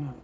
Oh,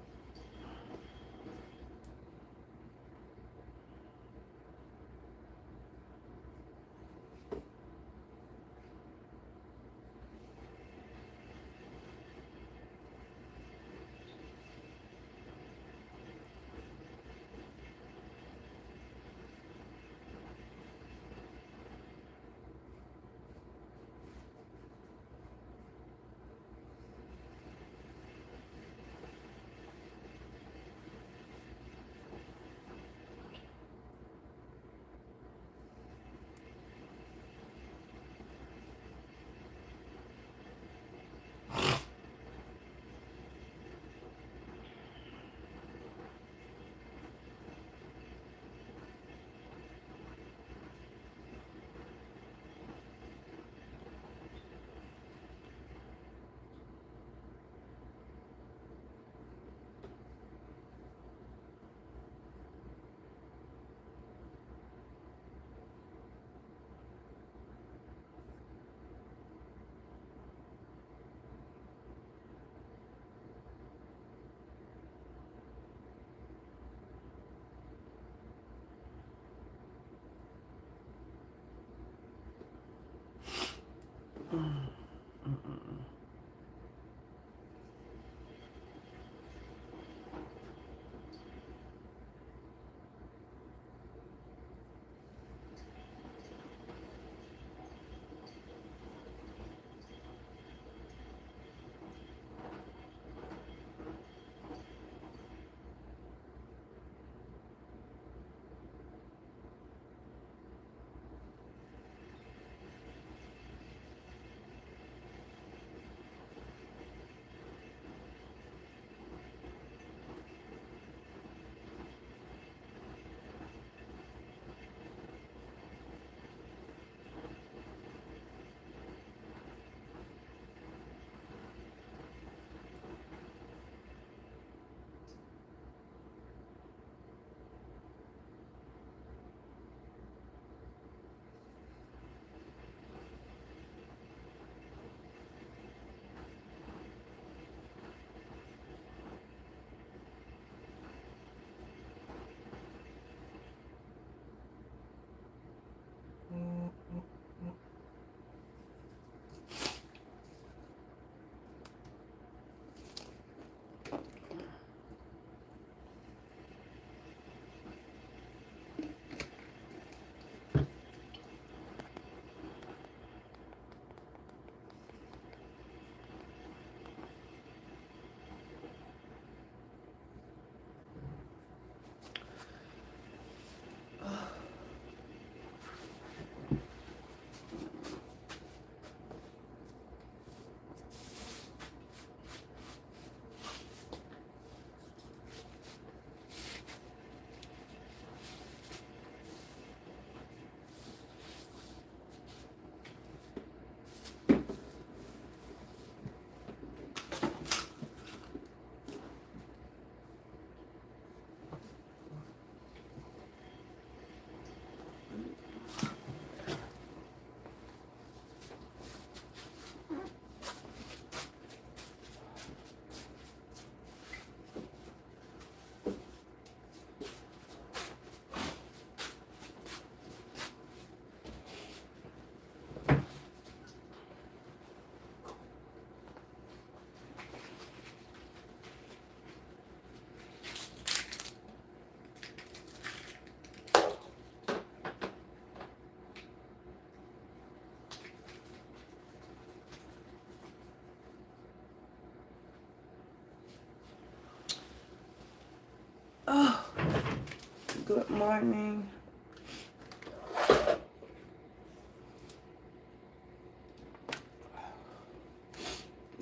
good morning.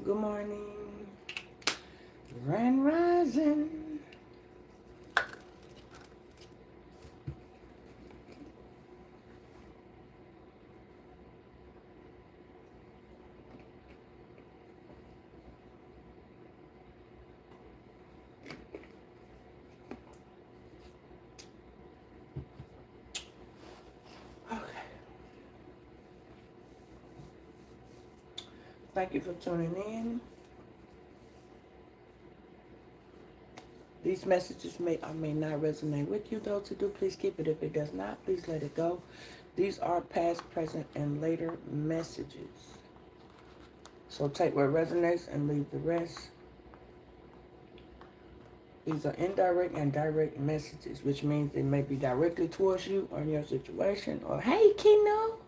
Good morning. Grand Rising. Okay. Thank you for tuning in. These messages may or may not resonate with you. Those who do, please keep it. If it does not, please let it go. These are past, present, and later messages. So take what resonates and leave the rest. These are indirect and direct messages, which means they may be directly towards you or your situation. Or, hey, Kino.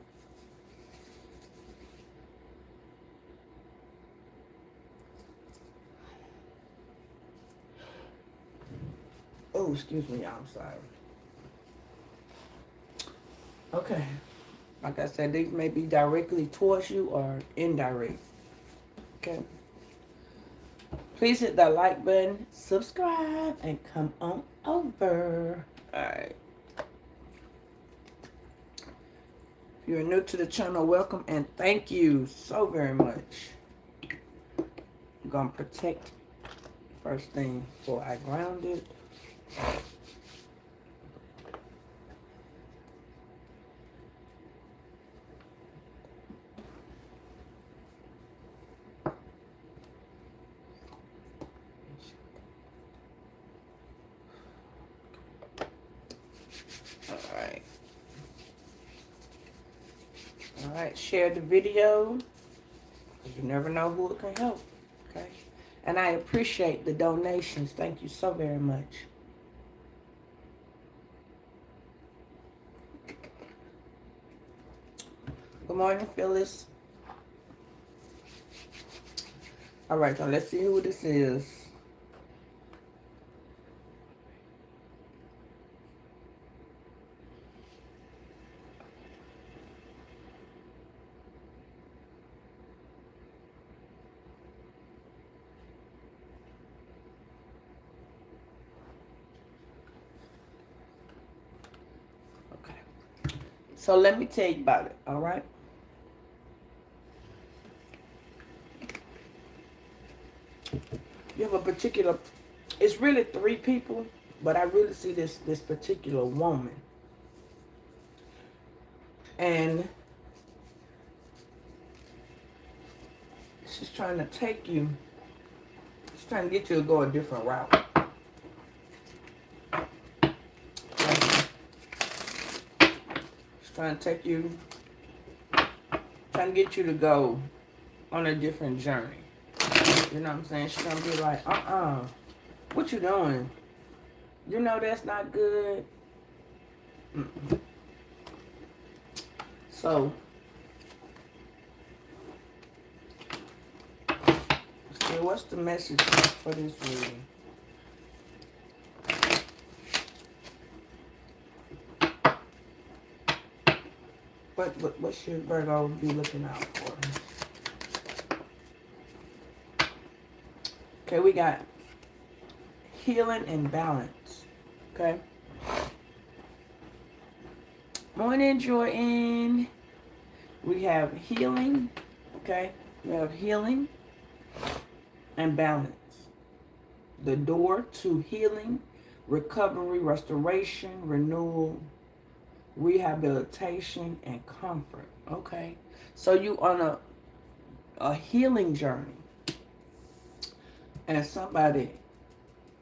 Oh, excuse me, I'm sorry. Okay. Like I said, these may be directly towards you or indirect. Okay. Please hit that like button, subscribe, and come on over. Alright. If you're new to the channel, welcome and thank you so very much. I'm going to protect first thing before I ground it. Alright, share the video. You never know who it can help. Okay. And I appreciate the donations. Thank you so very much. Good morning, Phyllis. Alright, so let's see who this is. So let me tell you about it, all right? You have a particular, it's really 3 people, but I really see this particular woman. And she's trying to take you, she's trying to get you to go a different route. Trying to take you, trying to get you to go on a different journey. You know what I'm saying? She's gonna be like, what you doing? You know that's not good. So, see, what's the message for this reading? What should Virgo be looking out for? Okay, we got healing and balance. Okay. Morning, Jordan. We have healing. Okay. We have healing and balance. The door to healing, recovery, restoration, renewal, rehabilitation, and comfort. Okay. So you on a healing journey. And somebody,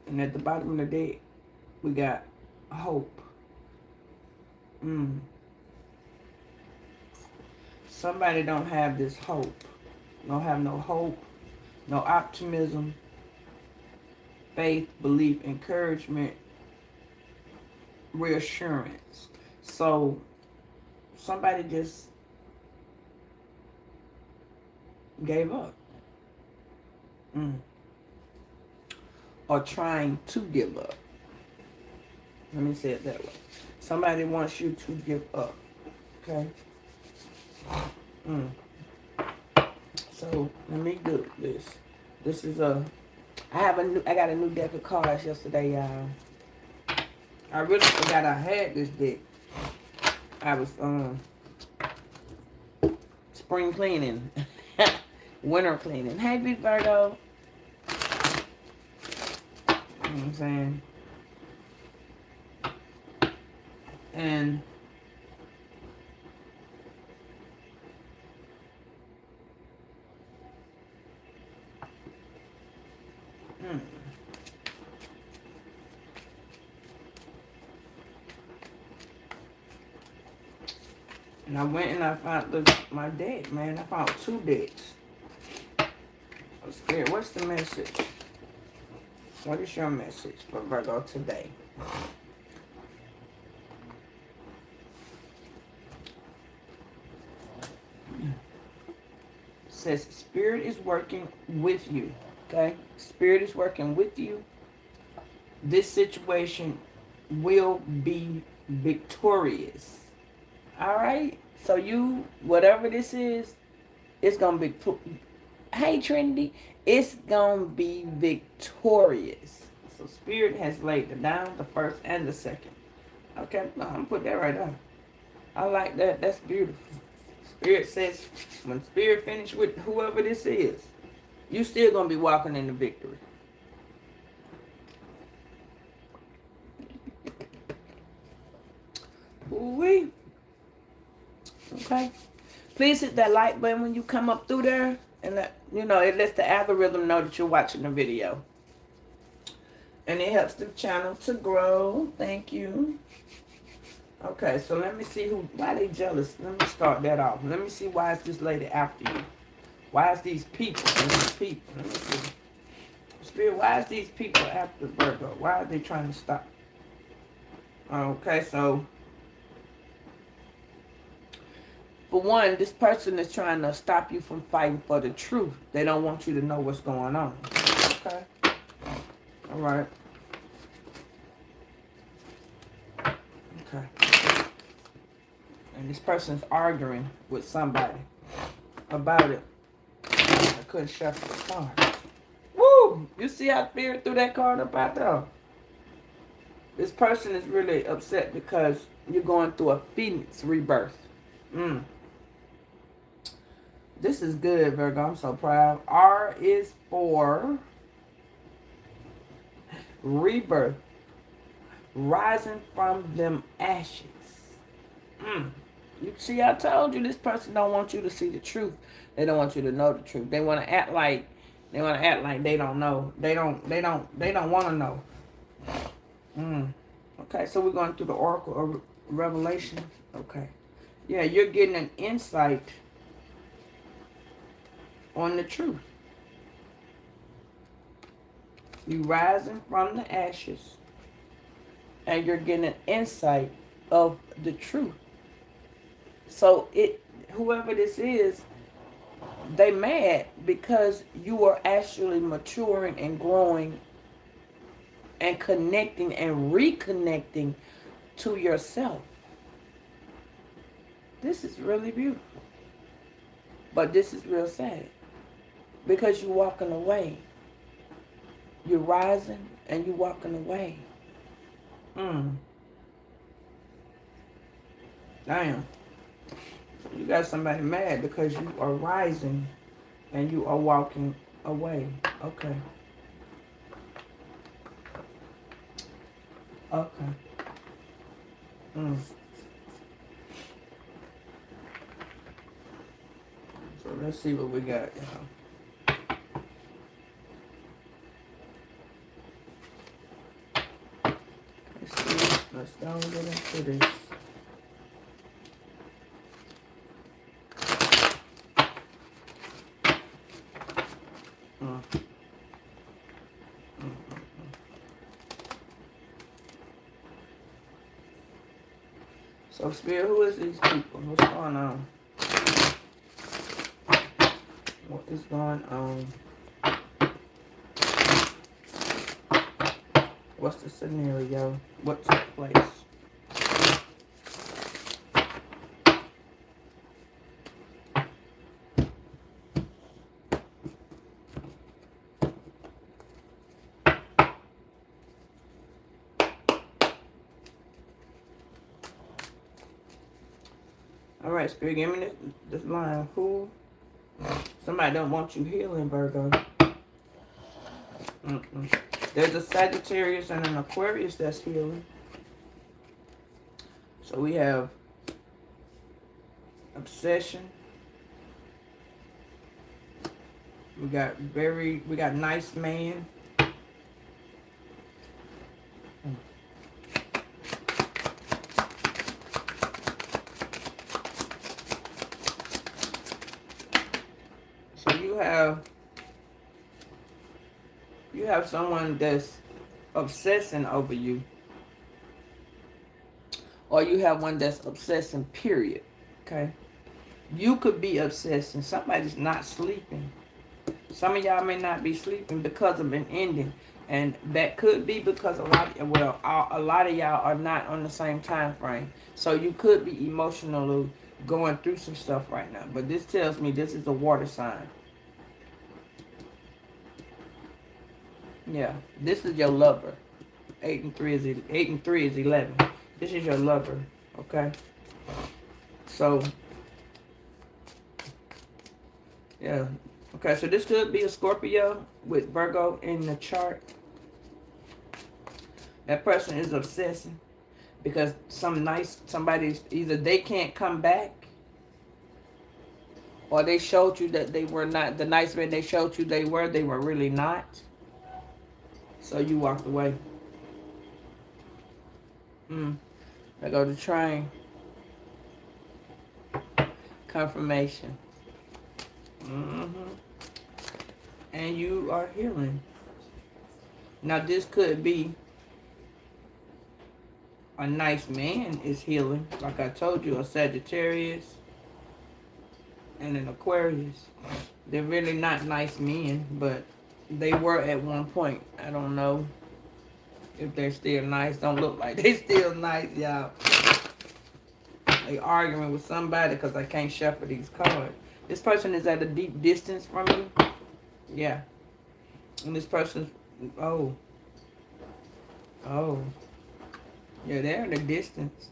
and at the bottom of the deck, we got hope. Somebody don't have this hope. Don't have no hope, no optimism, faith, belief, encouragement, reassurance. So somebody just gave up. Or trying to give up. Let me say it that way. Somebody wants you to give up. Okay? So let me do this. This is I got a new deck of cards yesterday, y'all. I really forgot I had this deck. I was spring cleaning. Winter cleaning. Hey, Big Virgo. You know what I'm saying? And And I went and I found my deck, man. I found 2 decks. Oh, Spirit, what's the message? What is your message for Virgo today? It says Spirit is working with you. Okay? Spirit is working with you. This situation will be victorious. Alright? So you, whatever this is, it's going to be, hey Trinity, it's going to be victorious. So Spirit has laid it down, the first and the second. Okay, I'm going to put that right there. I like that. That's beautiful. Spirit says, when Spirit finished with whoever this is, you still going to be walking in the victory. Ooh-wee. Okay. Please hit that like button when you come up through there. And that, you know, it lets the algorithm know that you're watching the video. And it helps the channel to grow. Thank you. Okay, so let me see why they jealous. Let me start that off. Let me see why is this lady after you. Why is these people? Let me see. Spirit, why is these people after Virgo? Why are they trying to stop? Okay, so for one, this person is trying to stop you from fighting for the truth. They don't want you to know what's going on. Okay. All right. Okay. And this person's arguing with somebody about it. I couldn't shuffle the card. Woo! You see how Spirit threw that card up out there? This person is really upset because you're going through a phoenix rebirth. This is good, Virgo. I'm so proud. R is for rebirth. Rising from them ashes. You see, I told you this person don't want you to see the truth. They don't want you to know the truth. They want to act like they don't know. They don't want to know. Okay, so we're going through the Oracle of Revelation. Okay. Yeah, you're getting an insight on the truth. You rising from the ashes, and you're getting an insight of the truth. So whoever this is, they mad because you are actually maturing and growing and connecting and reconnecting to yourself. This is really beautiful. But this is real sad. Because you're walking away. You're rising and you're walking away. Damn. You got somebody mad because you are rising and you are walking away. Okay. Okay. So let's see what we got, y'all. Let's go and get into this. So, Spirit, who is these people? What's going on? What is going on? What's the scenario? What took place? All right, Spirit, give me this line. Who? Somebody don't want you healing, Virgo. There's a Sagittarius and an Aquarius that's healing. So we have obsession. We got nice man. you have someone that's obsessing over you, or you have one that's obsessing, period. Okay? You could be obsessing. Somebody's not sleeping. Some of y'all may not be sleeping because of an ending. And that could be because a lot of y'all are not on the same time frame. So you could be emotionally going through some stuff right now. But this tells me this is a water sign. Yeah, this is your lover. 8 and 3 is 11. This is your lover, okay? So, yeah. Okay, so this could be a Scorpio with Virgo in the chart. That person is obsessing because somebody's either they can't come back, or they showed you that they were not the nice man they showed you they were really not. So you walked away. I go to TRYIN. Confirmation. And you are healing. Now this could be a nice man is healing. Like I told you, a Sagittarius and an Aquarius. They're really not nice men, but they were at one point. I don't know if they're still nice. Don't look like they still nice, y'all. They arguing with somebody because I can't shuffle these cards. This person is at a deep distance from you. Yeah. And this person's, oh. Yeah, they're in a distance.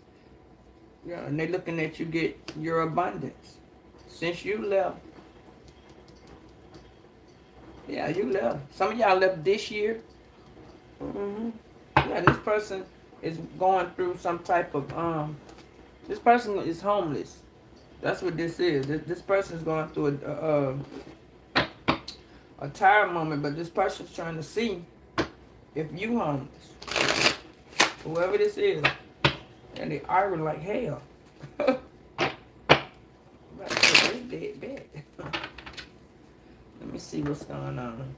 Yeah, and they're looking at you get your abundance. Since you left. Yeah, you left. Some of y'all left this year. Yeah, this person is going through some type of, this person is homeless. That's what this is. This person is going through a tired moment, but this person's trying to see if you homeless. Whoever this is, and they arguing like hell. Let me see what's going on.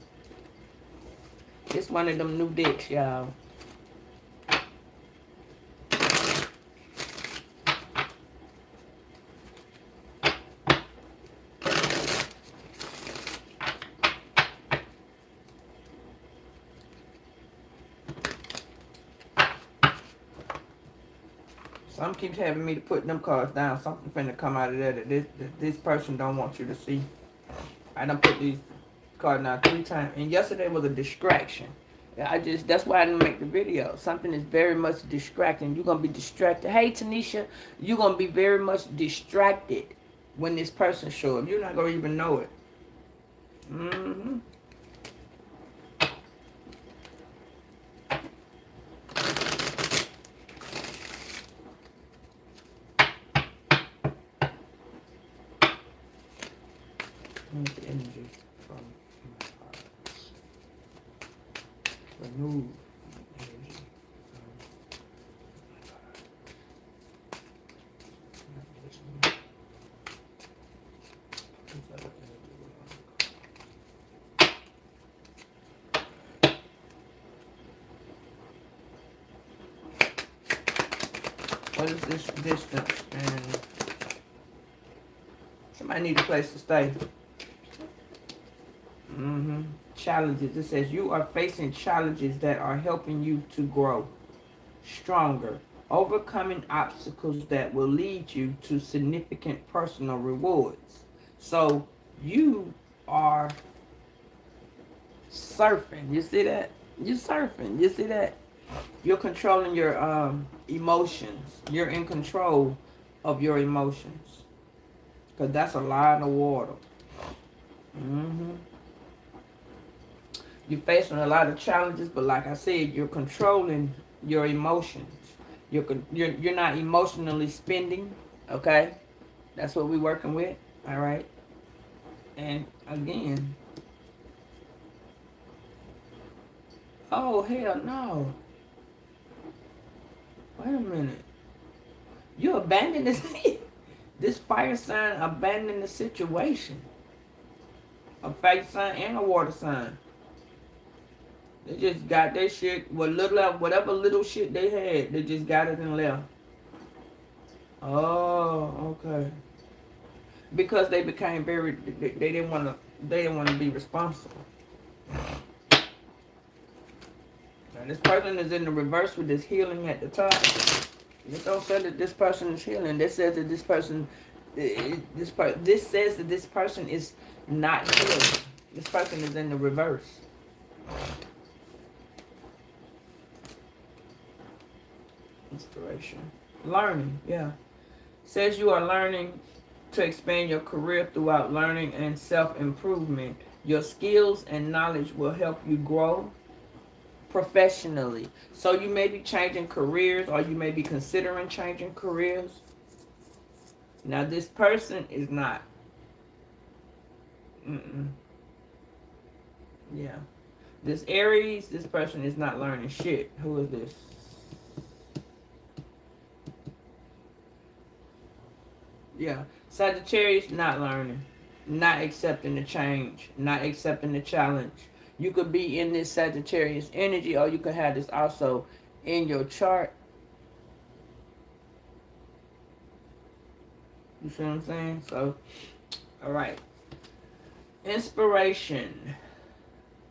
It's one of them new decks, y'all. Some keeps having me to put them cards down. Something finna come out of there that this person don't want you to see. I done put these cards down 3 times. And yesterday was a distraction. That's why I didn't make the video. Something is very much distracting. You're going to be distracted. Hey, Tanisha, you're going to be very much distracted when this person shows up. You're not going to even know it. The energy from my cards. Remove energy from my cards. What is this distance? And somebody need a place to stay. Challenges. It says you are facing challenges that are helping you to grow stronger, overcoming obstacles that will lead you to significant personal rewards. So you are surfing. You see that? You're surfing. You see that? You're controlling your emotions. You're in control of your emotions. Because that's a lot of water. You're facing a lot of challenges, but like I said, you're controlling your emotions. You're not emotionally spending, okay? That's what we're working with, all right? And again, oh, hell no. Wait a minute. You abandoned this, this fire sign abandoned the situation. A fire sign and a water sign. They just got their shit, whatever little shit they had, they just got it and left. Oh, okay. Because they became very, they didn't want to be responsible. And this person is in the reverse with this healing at the top. This don't say that this person is healing. This says that this person, this says that this person is not healed. This person is in the reverse. Inspiration. Learning, yeah. Says you are learning to expand your career throughout learning and self-improvement. Your skills and knowledge will help you grow professionally. So you may be changing careers, or you may be considering changing careers. Now this person is not. Yeah. This Aries, this person is not learning shit. Who is this? Yeah. Sagittarius, not learning. Not accepting the change. Not accepting the challenge. You could be in this Sagittarius energy, or you could have this also in your chart. You see what I'm saying? So, all right. Inspiration.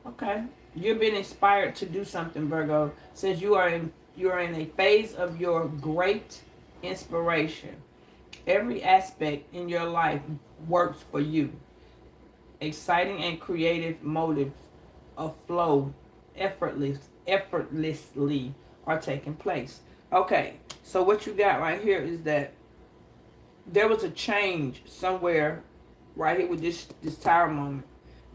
Okay. You've been inspired to do something, Virgo. Since you are in a phase of your great inspiration. Every aspect in your life works for you. Exciting and creative motives of flow effortlessly are taking place. Okay, so what you got right here is that there was a change somewhere right here with this tower moment.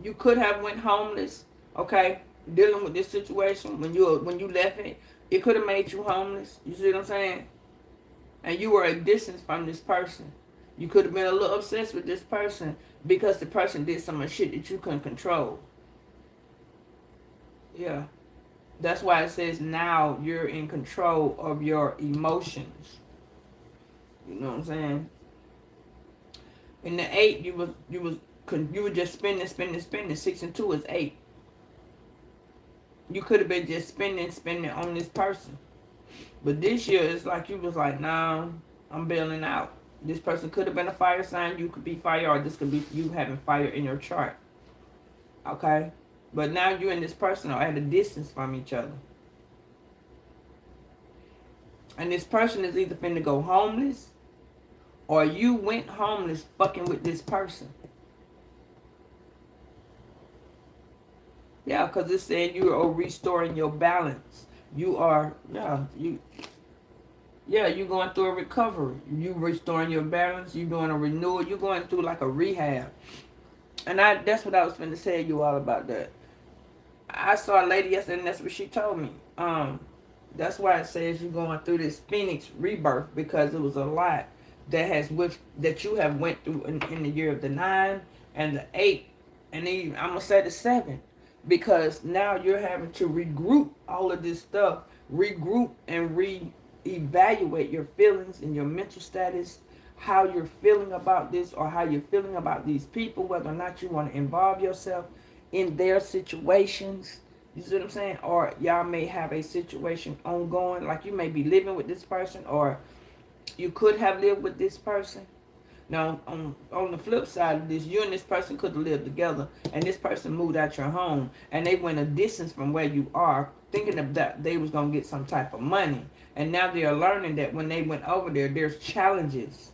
You could have went homeless, okay, dealing with this situation when you left it. It could have made you homeless. You see what I'm saying? And you were a distance from this person. You could have been a little obsessed with this person because the person did some shit that you couldn't control. Yeah. That's why it says now you're in control of your emotions. You know what I'm saying? In the 8, you were just spending. 6 and 2 is 8. You could have been just spending on this person. But this year, it's like you was like, nah, I'm bailing out. This person could have been a fire sign. You could be fire, or this could be you having fire in your chart. Okay? But now you and this person are at a distance from each other. And this person is either finna go homeless, or you went homeless fucking with this person. Yeah, because it said you are restoring your balance. You are, you're going through a recovery. You restoring your balance. You're doing a renewal. You're going through like a rehab. And that's what I was going to tell you all about that. I saw a lady yesterday, and that's what she told me. That's why it says you're going through this Phoenix rebirth, because it was a lot that you have went through in the year of the 9 and the 8, and even I'm gonna say the 7, because now you're having to regroup all of this stuff, regroup and reevaluate your feelings and your mental status, how you're feeling about this, or how you're feeling about these people, whether or not you want to involve yourself in their situations. You see what I'm saying? Or y'all may have a situation ongoing, like you may be living with this person, or you could have lived with this person. Now, on the flip side of this, you and this person could have lived together, and this person moved out your home, and they went a distance from where you are, thinking of that they was going to get some type of money. And now they are learning that when they went over there, there's challenges.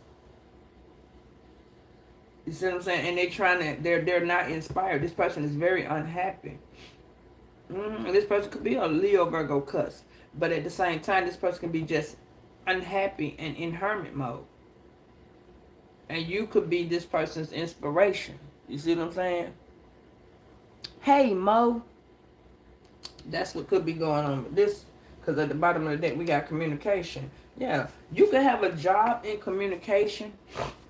You see what I'm saying? And they're not inspired. This person is very unhappy. This person could be a Leo, Virgo, cusp. But at the same time, this person can be just unhappy and in hermit mode. And you could be this person's inspiration. You see what I'm saying? Hey, Mo. That's what could be going on with this. Because at the bottom of the deck, we got communication. Yeah. You could have a job in communication.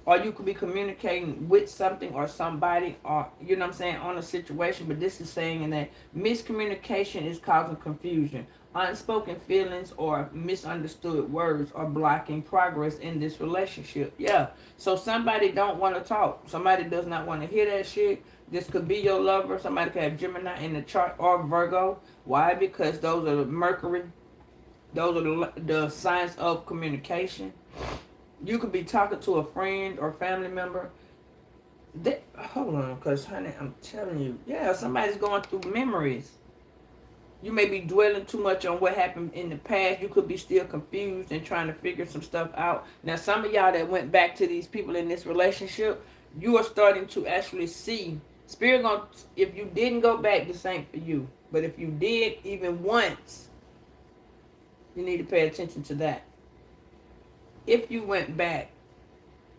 Or you could be communicating with something or somebody. Or, you know what I'm saying, on a situation. But this is saying that miscommunication is causing confusion. unspoken feelings or misunderstood words are blocking progress in this relationship. Yeah. So somebody don't want to talk. Somebody does not want to hear that shit. This could be your lover. Somebody could have Gemini in the chart or Virgo. Why? Because those are the Mercury. Those are the signs of communication. You could be talking to a friend or family member. Hold on, because honey, I'm telling you, yeah, somebody's going through memories. You may be dwelling too much on what happened in the past. You could be still confused and trying to figure some stuff out. Now, some of y'all that went back to these people in this relationship, you are starting to actually see. Spirit gonna, if you didn't go back, this ain't for you. But if you did even once, you need to pay attention to that. If you went back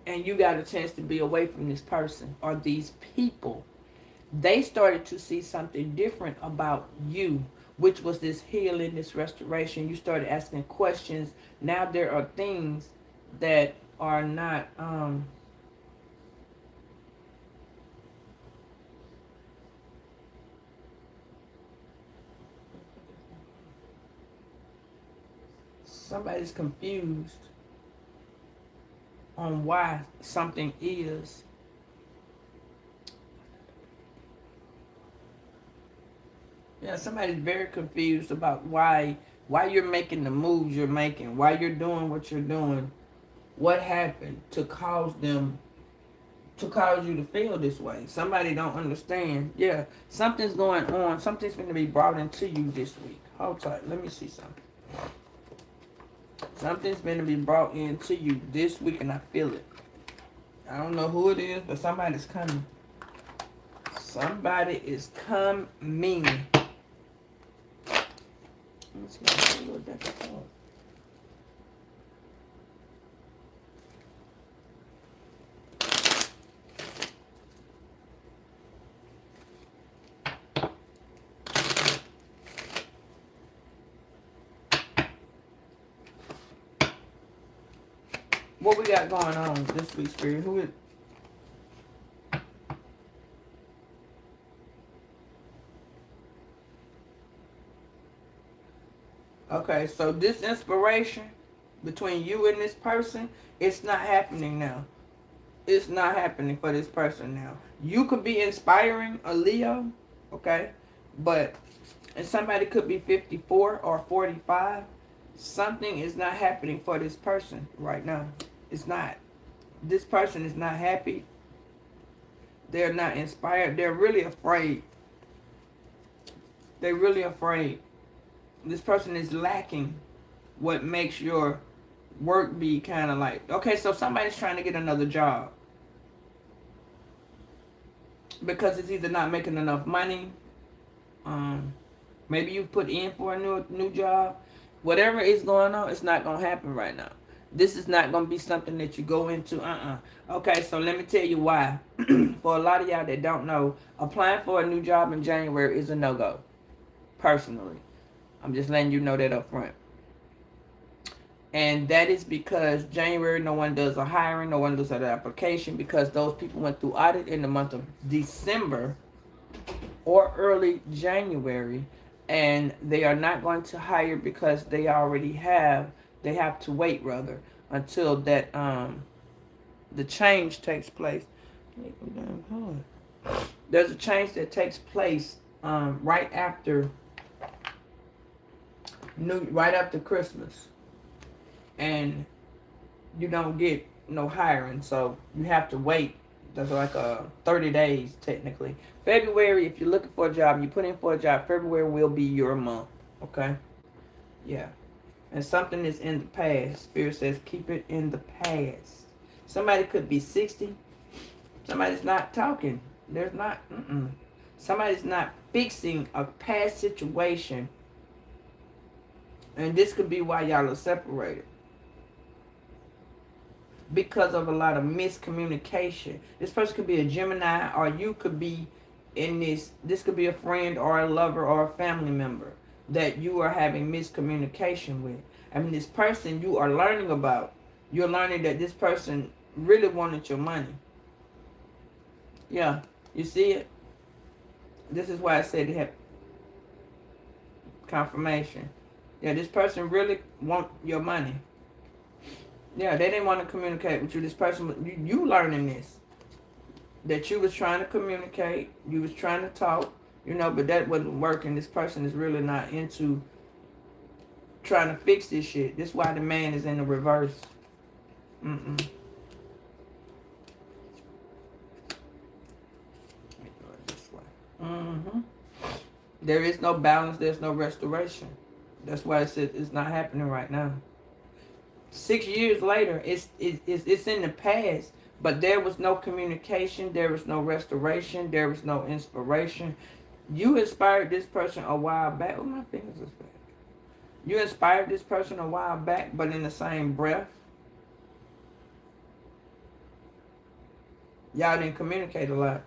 and you got a chance to be away from this person or these people, they started to see something different about you, which was this healing, this restoration. You started asking questions. Now there are things that are not somebody's confused on why something is. Yeah, somebody's very confused about why you're making the moves you're making, why you're doing what you're doing, what happened to cause you to feel this way. Somebody don't understand. Yeah, something's going on. Something's going to be brought into you this week. Hold tight. Let me see something. Something's going to be brought into you this week, and I feel it. I don't know who it is, but somebody's coming. Somebody is coming. Let me see. A little deck of cards. What we got going on this week, Spirit? Who is? Okay, so this inspiration between you and this person, it's not happening now. It's not happening for this person now. You could be inspiring a Leo, okay? But, and somebody could be 54 or 45. Something is not happening for this person right now. It's not. This person is not happy. They're not inspired. They're really afraid. They're really afraid. This person is lacking what makes your work be kind of like, okay, so somebody's trying to get another job because it's either not making enough money. Maybe you put in for a new job. Whatever is going on, it's not going to happen right now. This is not going to be something that you go into. Okay, so let me tell you why. For a lot of y'all that don't know, applying for a new job in January is a no-go. Personally. I'm just letting you know that up front. And that is because January, no one does a hiring, no one does an application, because those people went through audit in the month of December or early January, and they are not going to hire because they have to wait rather until that the change takes place. There's a change that takes place right after Christmas, and you don't get no hiring, so you have to wait. That's like 30 days technically. February, if you're looking for a job and you put in for a job, February will be your month. Okay, yeah. And something is in the past. Spirit says keep it in the past. Somebody could be 60. Somebody's not talking. There's not. Somebody's not fixing a past situation. And this could be why y'all are separated. Because of a lot of miscommunication. This person could be a Gemini, or you could be in this could be a friend or a lover or a family member that you are having miscommunication with. I mean, this person you are learning about. You're learning that this person really wanted your money. Yeah, you see it? This is why I said they have confirmation. Yeah, this person really want your money. Yeah, they didn't want to communicate with you. This person, you learning this. That you was trying to communicate, you was trying to talk, you know, but that wasn't working. This person is really not into trying to fix this shit. This is why the man is in the reverse. Mm-mm. Mm-hmm. There is no balance. There's no restoration. That's why it's not happening right now. 6 years later, it's in the past. But there was no communication. There was no restoration. There was no inspiration. You inspired this person a while back. Oh, my fingers is back. You inspired this person a while back, but in the same breath, y'all didn't communicate a lot.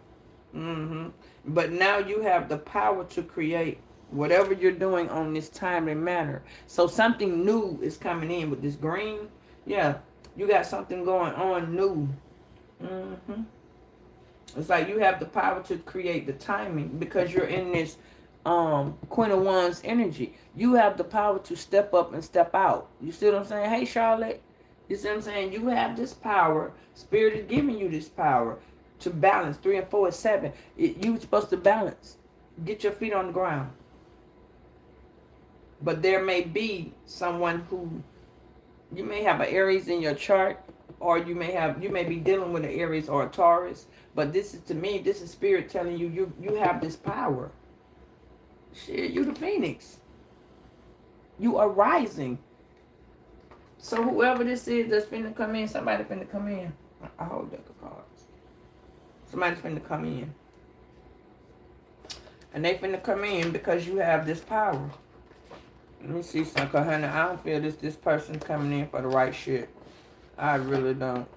Mm-hmm. But now you have the power to create whatever you're doing on this timely manner. So something new is coming in with this green. Yeah, you got something going on new. Mm-hmm. It's like you have the power to create the timing because you're in this Queen of Wands energy. You have the power to step up and step out. You see what I'm saying? Hey, Charlotte. You see what I'm saying? You have this power. Spirit is giving you this power to balance. 3 and 4 is 7. You're supposed to balance. Get your feet on the ground. But there may be someone who, you may have an Aries in your chart, or you may be dealing with an Aries or a Taurus. But this is, to me, this is Spirit telling you, you have this power. Shit, you the Phoenix. You are rising. So whoever this is that's finna come in, somebody finna come in. I hold deck of cards. Somebody's finna come in. And they finna come in because you have this power. Let me see something, honey. I don't feel this person coming in for the right shit. I really don't.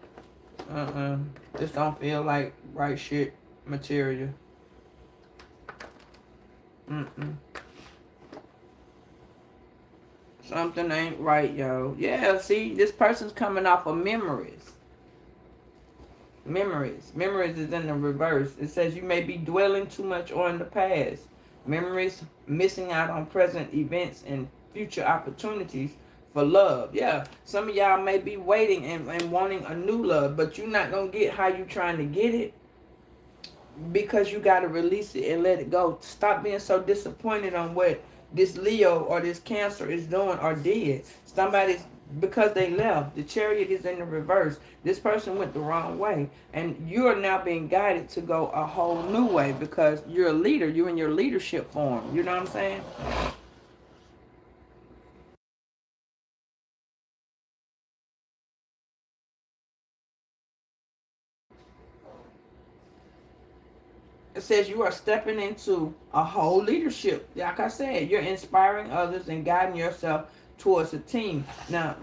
This don't feel like right shit material. Something ain't right, yo. Yeah, see, this person's coming off of memories. Memories is in the reverse. It says you may be dwelling too much on the past. Memories, missing out on present events and future opportunities for love. Yeah, some of y'all may be waiting and wanting a new love, but you're not going to get how you trying to get it because you got to release it and let it go. Stop being so disappointed on what this Leo or this Cancer is doing or did. Somebody's, because they left. The Chariot is in the reverse. This person went the wrong way. And you are now being guided to go a whole new way because you're a leader. You're in your leadership form. You know what I'm saying? It says you are stepping into a whole leadership. Like I said, you're inspiring others and guiding yourself towards a team. Now,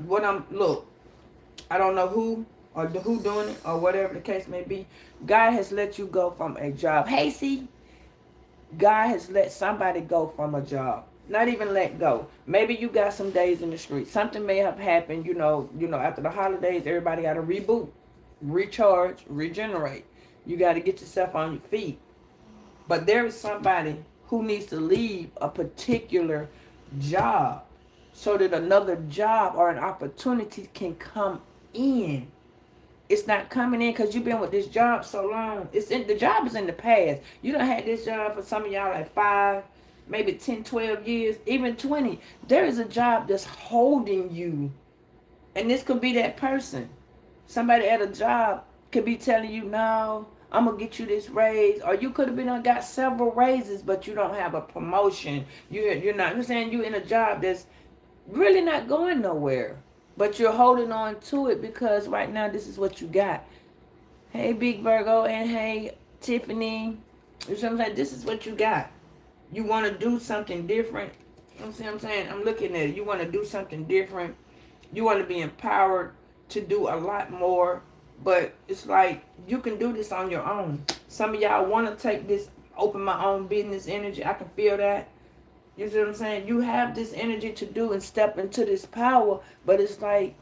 look, I don't know who or who doing it or whatever the case may be. God has let you go from a job. Hey, see, God has let somebody go from a job. Not even let go. Maybe you got some days in the street. Something may have happened, you know, after the holidays, everybody got to reboot, recharge, regenerate. You got to get yourself on your feet. But there is somebody who needs to leave a particular job so that another job or an opportunity can come in. It's not coming in because you've been with this job so long. The job is in the past. You done had this job for some of y'all like 5, maybe 10, 12 years, even 20. There is a job that's holding you. And this could be that person. Somebody at a job could be telling you, no, I'm going to get you this raise. Or you could have been got several raises, but you don't have a promotion. You're not, you're saying you're in a job that's really not going nowhere. But you're holding on to it because right now this is what you got. Hey, Big Virgo, and hey, Tiffany. You see what I'm saying? This is what you got. You want to do something different. You see what I'm saying? I'm looking at it. You want to do something different. You want to be empowered to do a lot more. But it's like you can do this on your own. Some of y'all want to take this, open my own business energy. I can feel that. You see what I'm saying? You have this energy to do and step into this power, but it's like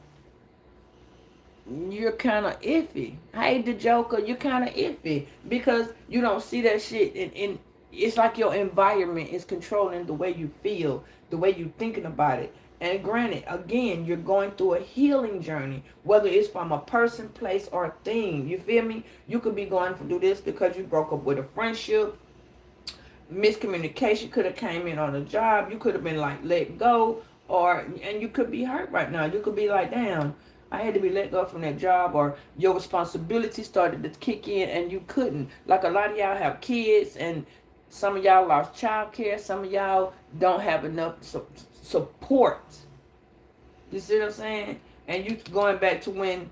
you're kind of iffy. Hey, the Joker, you're kind of iffy because you don't see that shit. And it's like your environment is controlling the way you feel, the way you're thinking about it. And granted, again, you're going through a healing journey, whether it's from a person, place, or a thing. You feel me? You could be going through this because you broke up with a friendship. Miscommunication could have came in on a job. You could have been like let go, and you could be hurt right now. You could be like, damn, I had to be let go from that job, or your responsibility started to kick in and you couldn't. Like a lot of y'all have kids, and some of y'all lost child care. Some of y'all don't have enough support. You see what I'm saying? And you going back to when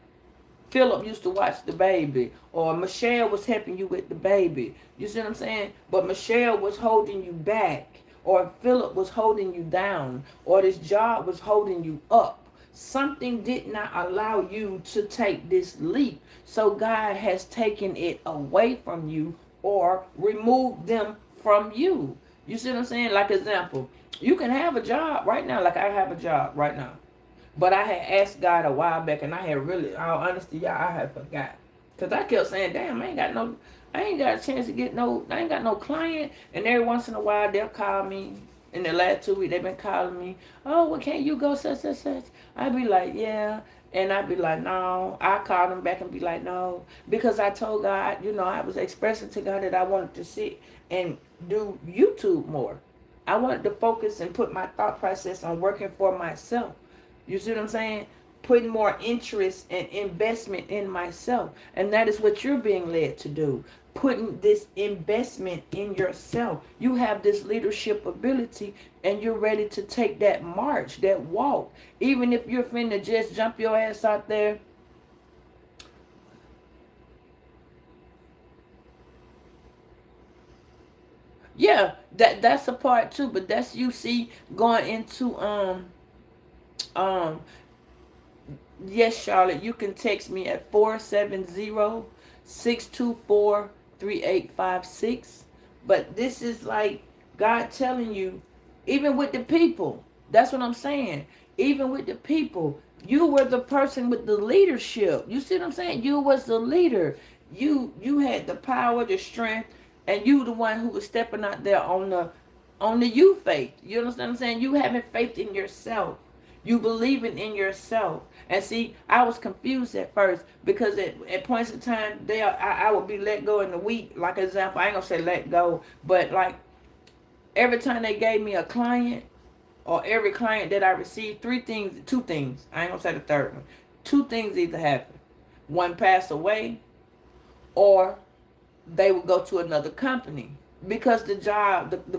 Philip used to watch the baby, or Michelle was helping you with the baby. You see what I'm saying? But Michelle was holding you back, or Philip was holding you down, or this job was holding you up. Something did not allow you to take this leap. So God has taken it away from you or removed them from you. You see what I'm saying? Like example, you can have a job right now, like I have a job right now. But I had asked God a while back, and I had really, all honesty, y'all, I had forgot. Because I kept saying, damn, I ain't got a chance to get I ain't got no client. And every once in a while, they'll call me. In the last 2 weeks, they've been calling me, oh, well, can't you go such, such, such? I'd be like, yeah. And I'd be like, no. I call them back and be like, no. Because I told God, I was expressing to God that I wanted to sit and do YouTube more. I wanted to focus and put my thought process on working for myself. You see what I'm saying? Putting more interest and investment in myself. And that is what you're being led to do. Putting this investment in yourself. You have this leadership ability, and you're ready to take that march, that walk. Even if you're finna just jump your ass out there. Yeah, that's a part too. But that's you see going into yes, Charlotte, you can text me at 470-624-3856. But this is like God telling you, even with the people, that's what I'm saying. Even with the people, you were the person with the leadership. You see what I'm saying? You was the leader. You had the power, the strength, and you the one who was stepping out there on the you faith. You understand what I'm saying? You having faith in yourself. You believing in yourself. And see, I was confused at first because at points in time, I would be let go in the week. Like example, I ain't going to say let go, but like every time they gave me a client, or every client that I received, two things. I ain't going to say the third one. Two things either happen. One passed away, or they would go to another company. Because the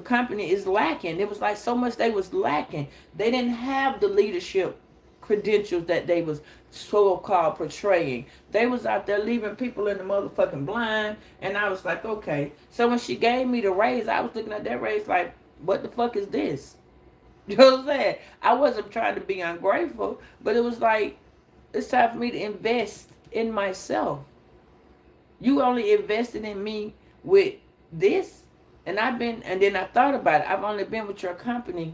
company is lacking. It was like so much they was lacking. They didn't have the leadership credentials that they was so-called portraying. They was out there leaving people in the motherfucking blind. And I was like, okay. So when she gave me the raise, I was looking at that raise like, what the fuck is this? You know what I'm saying? I wasn't trying to be ungrateful, but it was like, it's time for me to invest in myself. You only invested in me with this. And then I thought about it. I've only been with your company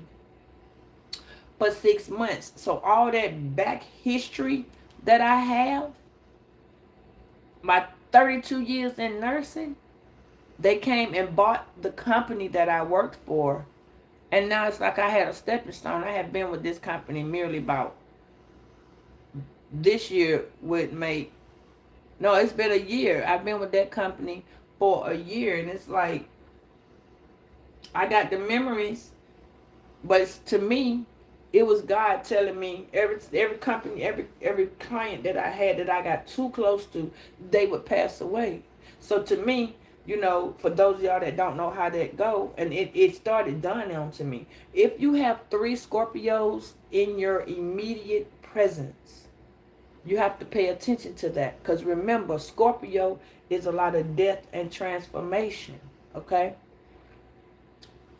for 6 months. So all that back history that I have, my 32 years in nursing, they came and bought the company that I worked for. And now it's like I had a stepping stone. I have been with this company merely about this year would make, no, it's been a year. I've been with that company for a year. And it's like, I got the memories, but to me, it was God telling me every company, every client that I had that I got too close to, they would pass away. So to me, for those of y'all that don't know how that go, and it started dawning on to me. If you have 3 Scorpios in your immediate presence, you have to pay attention to that. Because remember, Scorpio is a lot of death and transformation. Okay?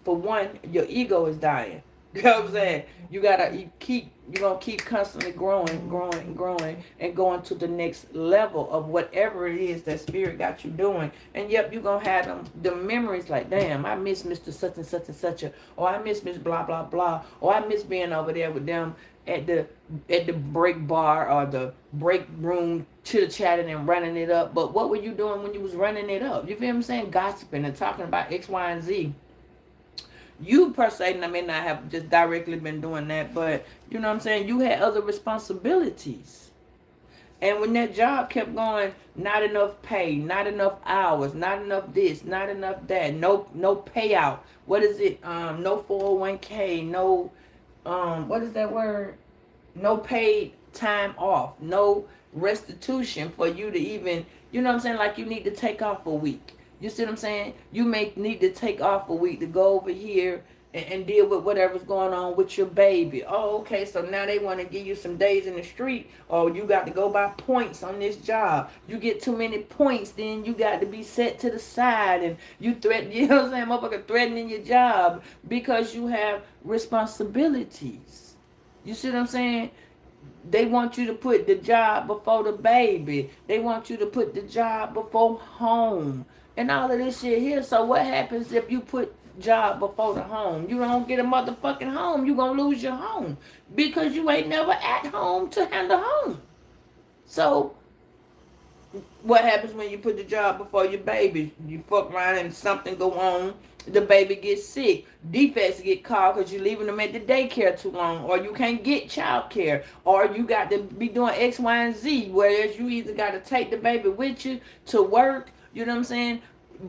For one, your ego is dying. You know what I'm saying? You're gonna keep constantly growing, and going to the next level of whatever it is that spirit got you doing. And yep, you're gonna have the memories like, damn, I miss Mr. Such and such and such, or I miss Miss blah blah blah, or I miss being over there with them at the break bar or the break room, chitter chatting and running it up. But what were you doing when you was running it up? You feel what I'm saying? Gossiping and talking about X, Y, and Z. You per se may not have just directly been doing that, but you know what I'm saying? You had other responsibilities. And when that job kept going, not enough pay, not enough hours, not enough this, not enough that, no payout. What is it? No 401k, no what is that word? No paid time off, no restitution for you to even, you know what I'm saying? Like you need to take off a week. You see what I'm saying? You may need to take off a week to go over here and deal with whatever's going on with your baby. Oh, okay, so now they want to give you some days in the street, or you got to go by points on this job. You get too many points, then you got to be set to the side, and you threaten, you know what I'm saying? Motherfucker threatening your job because you have responsibilities. You see what I'm saying? They want you to put the job before the baby. They want you to put the job before home. And all of this shit here. So what happens if you put job before the home? You don't get a motherfucking home. You gonna lose your home. Because you ain't never at home to handle home. So what happens when you put the job before your baby? You fuck around and something go on. The baby gets sick. Defects get called because you're leaving them at the daycare too long, or you can't get child care, or you got to be doing X, Y, and Z. Whereas you either got to take the baby with you to work, you know what I'm saying?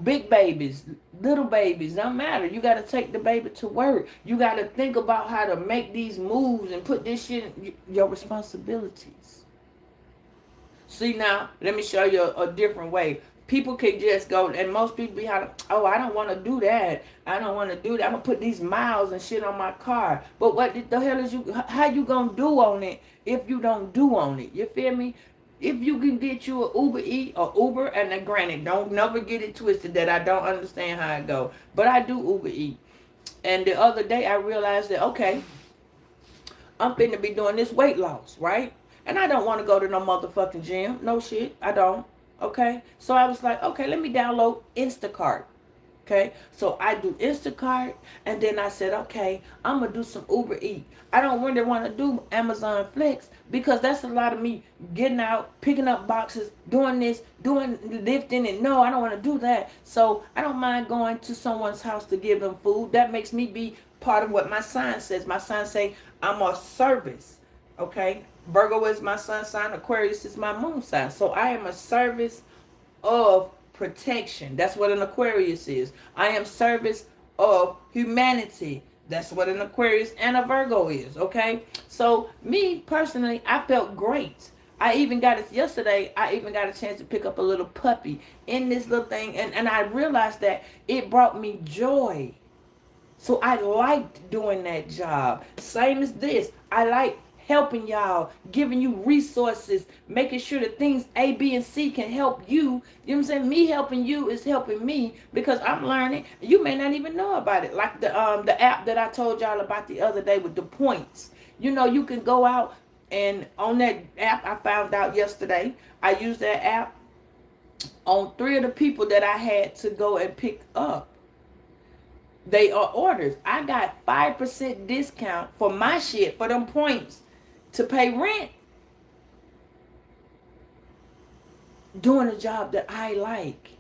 Big babies, little babies, don't matter. You got to take the baby to work. You got to think about how to make these moves and put this shit in your responsibilities. See now, let me show you a different way. People can just go, and most people be like, oh, I don't want to do that. I don't want to do that. I'm going to put these miles and shit on my car. But what the hell is you, how you going to do on it if you don't do on it? You feel me? If you can get you an Uber Eat or Uber, and then granted, don't never get it twisted that I don't understand how it go. But I do Uber Eat. And the other day I realized that, okay, I'm finna be doing this weight loss, right? And I don't want to go to no motherfucking gym. No shit, I don't. Okay? So I was like, okay, let me download Instacart. Okay? So I do Instacart, and then I said, okay, I'm going to do some Uber Eat. I don't really want to do Amazon Flex because that's a lot of me getting out, picking up boxes, doing this, doing lifting, and no, I don't want to do that. So I don't mind going to someone's house to give them food. That makes me be part of what my sign says. My sign say I'm a service. Okay? Virgo is my sun sign. Aquarius is my moon sign. So I am a service of protection. That's what an Aquarius is. I am service of humanity. That's what an Aquarius and a Virgo is. Okay? So me personally, I felt great. I even got it yesterday. I even got a chance to pick up a little puppy in this little thing. And I realized that it brought me joy. So I liked doing that job. Same as this. I like helping y'all, giving you resources, making sure that things A, B, and C can help you. You know what I'm saying? Me helping you is helping me because I'm learning. You may not even know about it. Like the app that I told y'all about the other day with the points. You know, you can go out and on that app, I found out yesterday, I used that app on 3 of the people that I had to go and pick up. They are orders. I got 5% discount for my shit, for them points, to pay rent, doing a job that I like.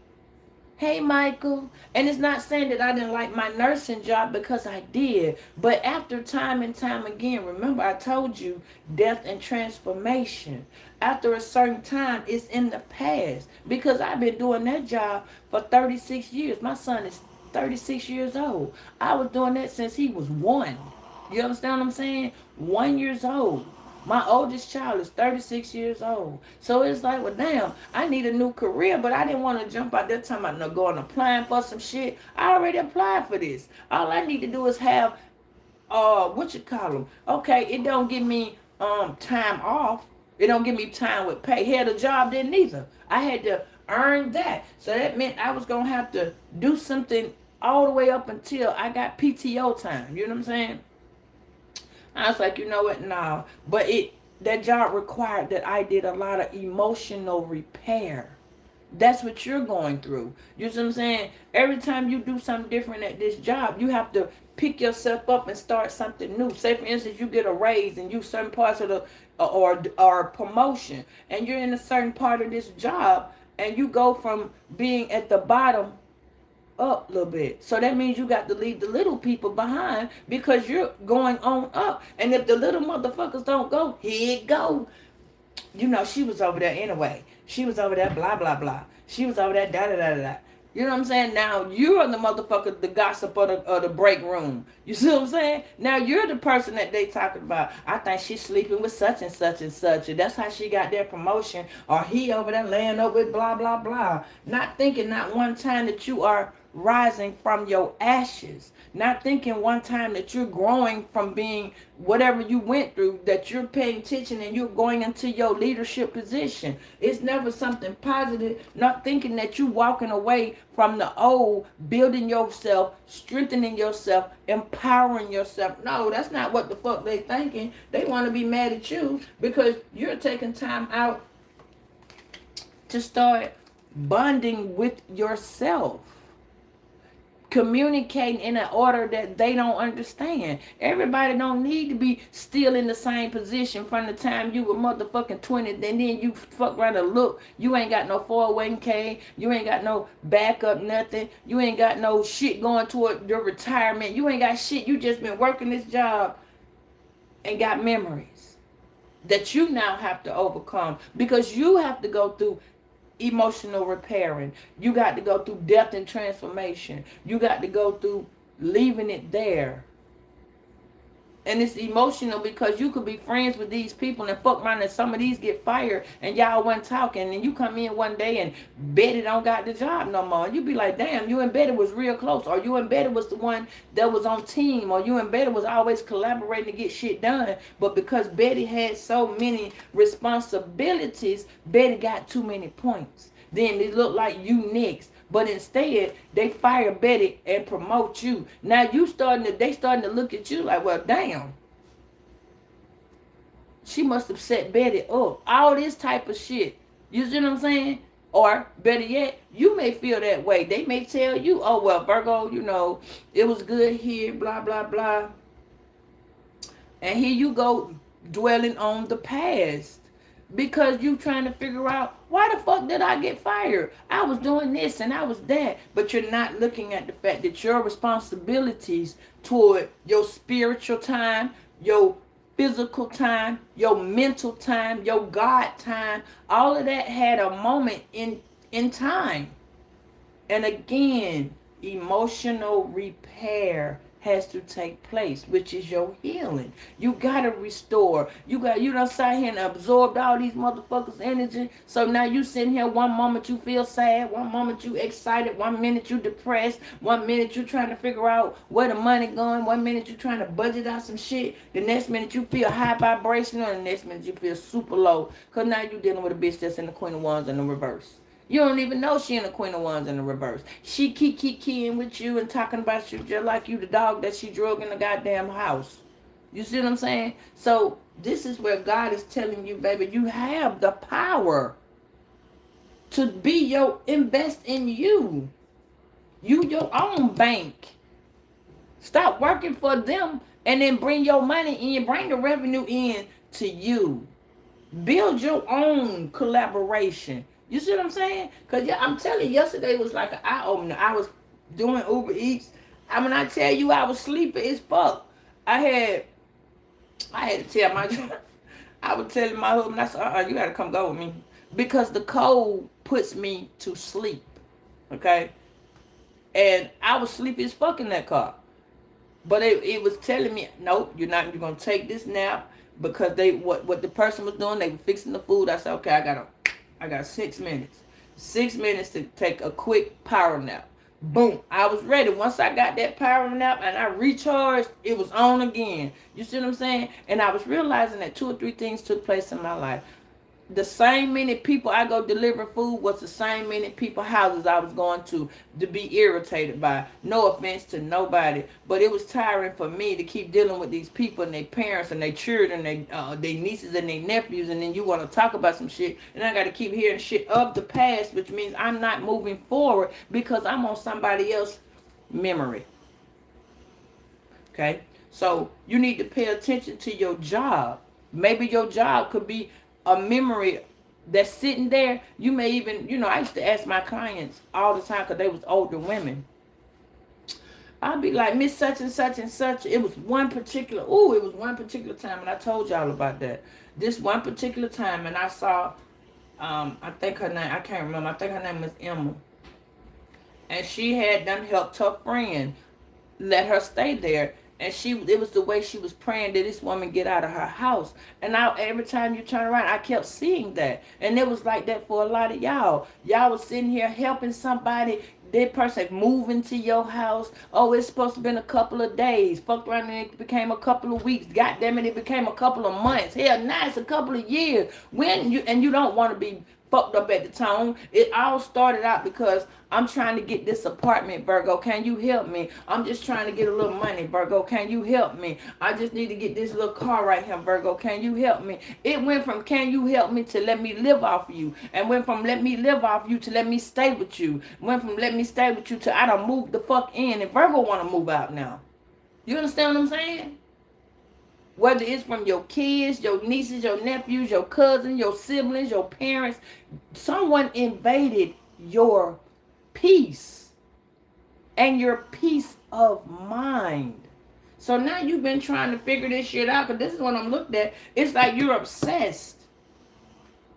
Hey, Michael. And it's not saying that I didn't like my nursing job, because I did. But after time and time again, remember I told you, death and transformation. After a certain time, it's in the past. Because I've been doing that job for 36 years. My son is 36 years old. I was doing that since he was 1. You understand what I'm saying? 1 year old. My oldest child is 36 years old. So it's like, well, damn, I need a new career, but I didn't want to jump out there talking about going applying for some shit. I already applied for this. All I need to do is have, what you call them? Okay, it don't give me time off. It don't give me time with pay. Hell, the job didn't either. I had to earn that. So that meant I was going to have to do something all the way up until I got PTO time. You know what I'm saying? I was like, you know what? No. But that job required that I did a lot of emotional repair. That's what you're going through. You know what I'm saying? Every time you do something different at this job, you have to pick yourself up and start something new. Say, for instance, you get a raise and you certain parts of the, or a promotion, and you're in a certain part of this job, and you go from being at the bottom up a little bit. So that means you got to leave the little people behind because you're going on up. And if the little motherfuckers don't go, here it go. You know, she was over there anyway. She was over there, blah, blah, blah. She was over there, da, da, da, da. You know what I'm saying? Now, you're the motherfucker, the gossip of the break room. You see what I'm saying? Now, you're the person that they talking about. I think she's sleeping with such and such and such. And that's how she got their promotion. Or he over there laying up with blah, blah, blah. Not thinking not one time that you are rising from your ashes. Not thinking one time that you're growing from being whatever you went through, that you're paying attention and you're going into your leadership position. It's never something positive. Not thinking that you're walking away from the old, building yourself, strengthening yourself, empowering yourself. No, that's not what the fuck they thinking. They want to be mad at you because you're taking time out to start bonding with yourself, communicating in an order that they don't understand. Everybody don't need to be still in the same position from the time you were motherfucking 20, and then you fuck around and look, you ain't got no 401k, you ain't got no backup, nothing, you ain't got no shit going toward your retirement, you ain't got shit, you just been working this job and got memories that you now have to overcome because you have to go through emotional repairing. You got to go through death and transformation. You got to go through leaving it there. And it's emotional because you could be friends with these people and fuck around and some of these get fired and y'all wasn't talking and you come in one day and Betty don't got the job no more. You be like, damn, you and Betty was real close, or you and Betty was the one that was on team, or you and Betty was always collaborating to get shit done. But because Betty had so many responsibilities, Betty got too many points. Then it looked like you next. But instead, they fire Betty and promote you. Now they starting to look at you like, well, damn. She must have set Betty up. All this type of shit. You see what I'm saying? Or better yet, you may feel that way. They may tell you, oh, well, Virgo, you know, it was good here, blah, blah, blah. And here you go dwelling on the past. Because you trying to figure out, why the fuck did I get fired? I was doing this and I was that. But you're not looking at the fact that your responsibilities toward your spiritual time, your physical time, your mental time, your God time, all of that had a moment in time. And again, emotional repair has to take place, which is your healing. You gotta restore. You done sat here and absorbed all these motherfuckers' energy. So now you sitting here, one moment you feel sad, one moment you excited, one minute you depressed, one minute you trying to figure out where the money going, one minute you trying to budget out some shit, the next minute you feel high vibrational, and the next minute you feel super low. Cause now you dealing with a bitch that's in the Queen of Wands in the reverse. You don't even know she in the Queen of Wands in the reverse. She keep keying with you and talking about you just like you the dog that she drug in the goddamn house. You see what I'm saying? So this is where God is telling you, baby, you have the power to invest in you. You your own bank. Stop working for them and then bring your money in, bring the revenue in to you. Build your own collaboration. You see what I'm saying? Because I'm telling you, yesterday was like an eye-opener. I was doing Uber Eats. When I tell you I was sleeping as fuck. I had to tell I was telling my husband, I said, you got to come go with me. Because the cold puts me to sleep. Okay? And I was sleepy as fuck in that car. But it was telling me, nope, you're going to take this nap. Because what the person was doing, they were fixing the food. I said, okay, I got 6 minutes. 6 minutes to take a quick power nap. Boom. I was ready. Once I got that power nap and I recharged, it was on again. You see what I'm saying? And I was realizing that 2 or 3 things took place in my life. The same many people I go deliver food was the same many people houses I was going to be irritated by. No offense to nobody, but it was tiring for me to keep dealing with these people and their parents and their children, their nieces and their nephews, and then you want to talk about some shit, and I got to keep hearing shit of the past, which means I'm not moving forward because I'm on somebody else's memory. Okay, so you need to pay attention to your job. Maybe your job could be a memory that's sitting there. You may even, I used to ask my clients all the time because they was older women. I'll be like, Miss such and such and such. It was one particular, time, and I told y'all about that. This one particular time, and I saw, I think her name, I can't remember, I think her name was Emma. And she had done helped her friend let her stay there. And it was the way she was praying that this woman get out of her house. And every time you turn around, I kept seeing that. And it was like that for a lot of y'all. Y'all was sitting here helping somebody. That person move into your house. Oh, it's supposed to have been a couple of days. Fucked around and it became a couple of weeks. God damn it, it became a couple of months. Hell, now it's a couple of years. You don't want to be fucked up at the tone. It all started out because I'm trying to get this apartment, Virgo. Can you help me? I'm just trying to get a little money, Virgo. Can you help me? I just need to get this little car right here, Virgo. Can you help me? It went from can you help me to let me live off you. And went from let me live off you to let me stay with you. Went from let me stay with you to I done moved the fuck in. And Virgo want to move out now. You understand what I'm saying? Whether it's from your kids, your nieces, your nephews, your cousins, your siblings, your parents, someone invaded your peace and your peace of mind. So now you've been trying to figure this shit out, because this is what I'm looking at. It's like you're obsessed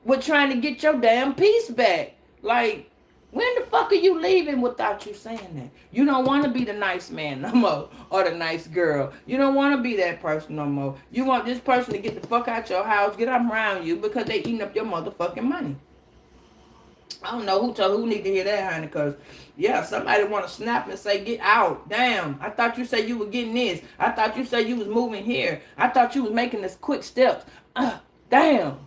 with trying to get your damn peace back. Like, when the fuck are you leaving without you saying that? You don't want to be the nice man no more, or the nice girl. You don't want to be that person no more. You want this person to get the fuck out your house, get up around you, because they eating up your motherfucking money. I don't know who need to hear that, honey, because, yeah, somebody want to snap and say, get out. Damn, I thought you said you were getting this. I thought you said you was moving here. I thought you was making this quick steps. Damn.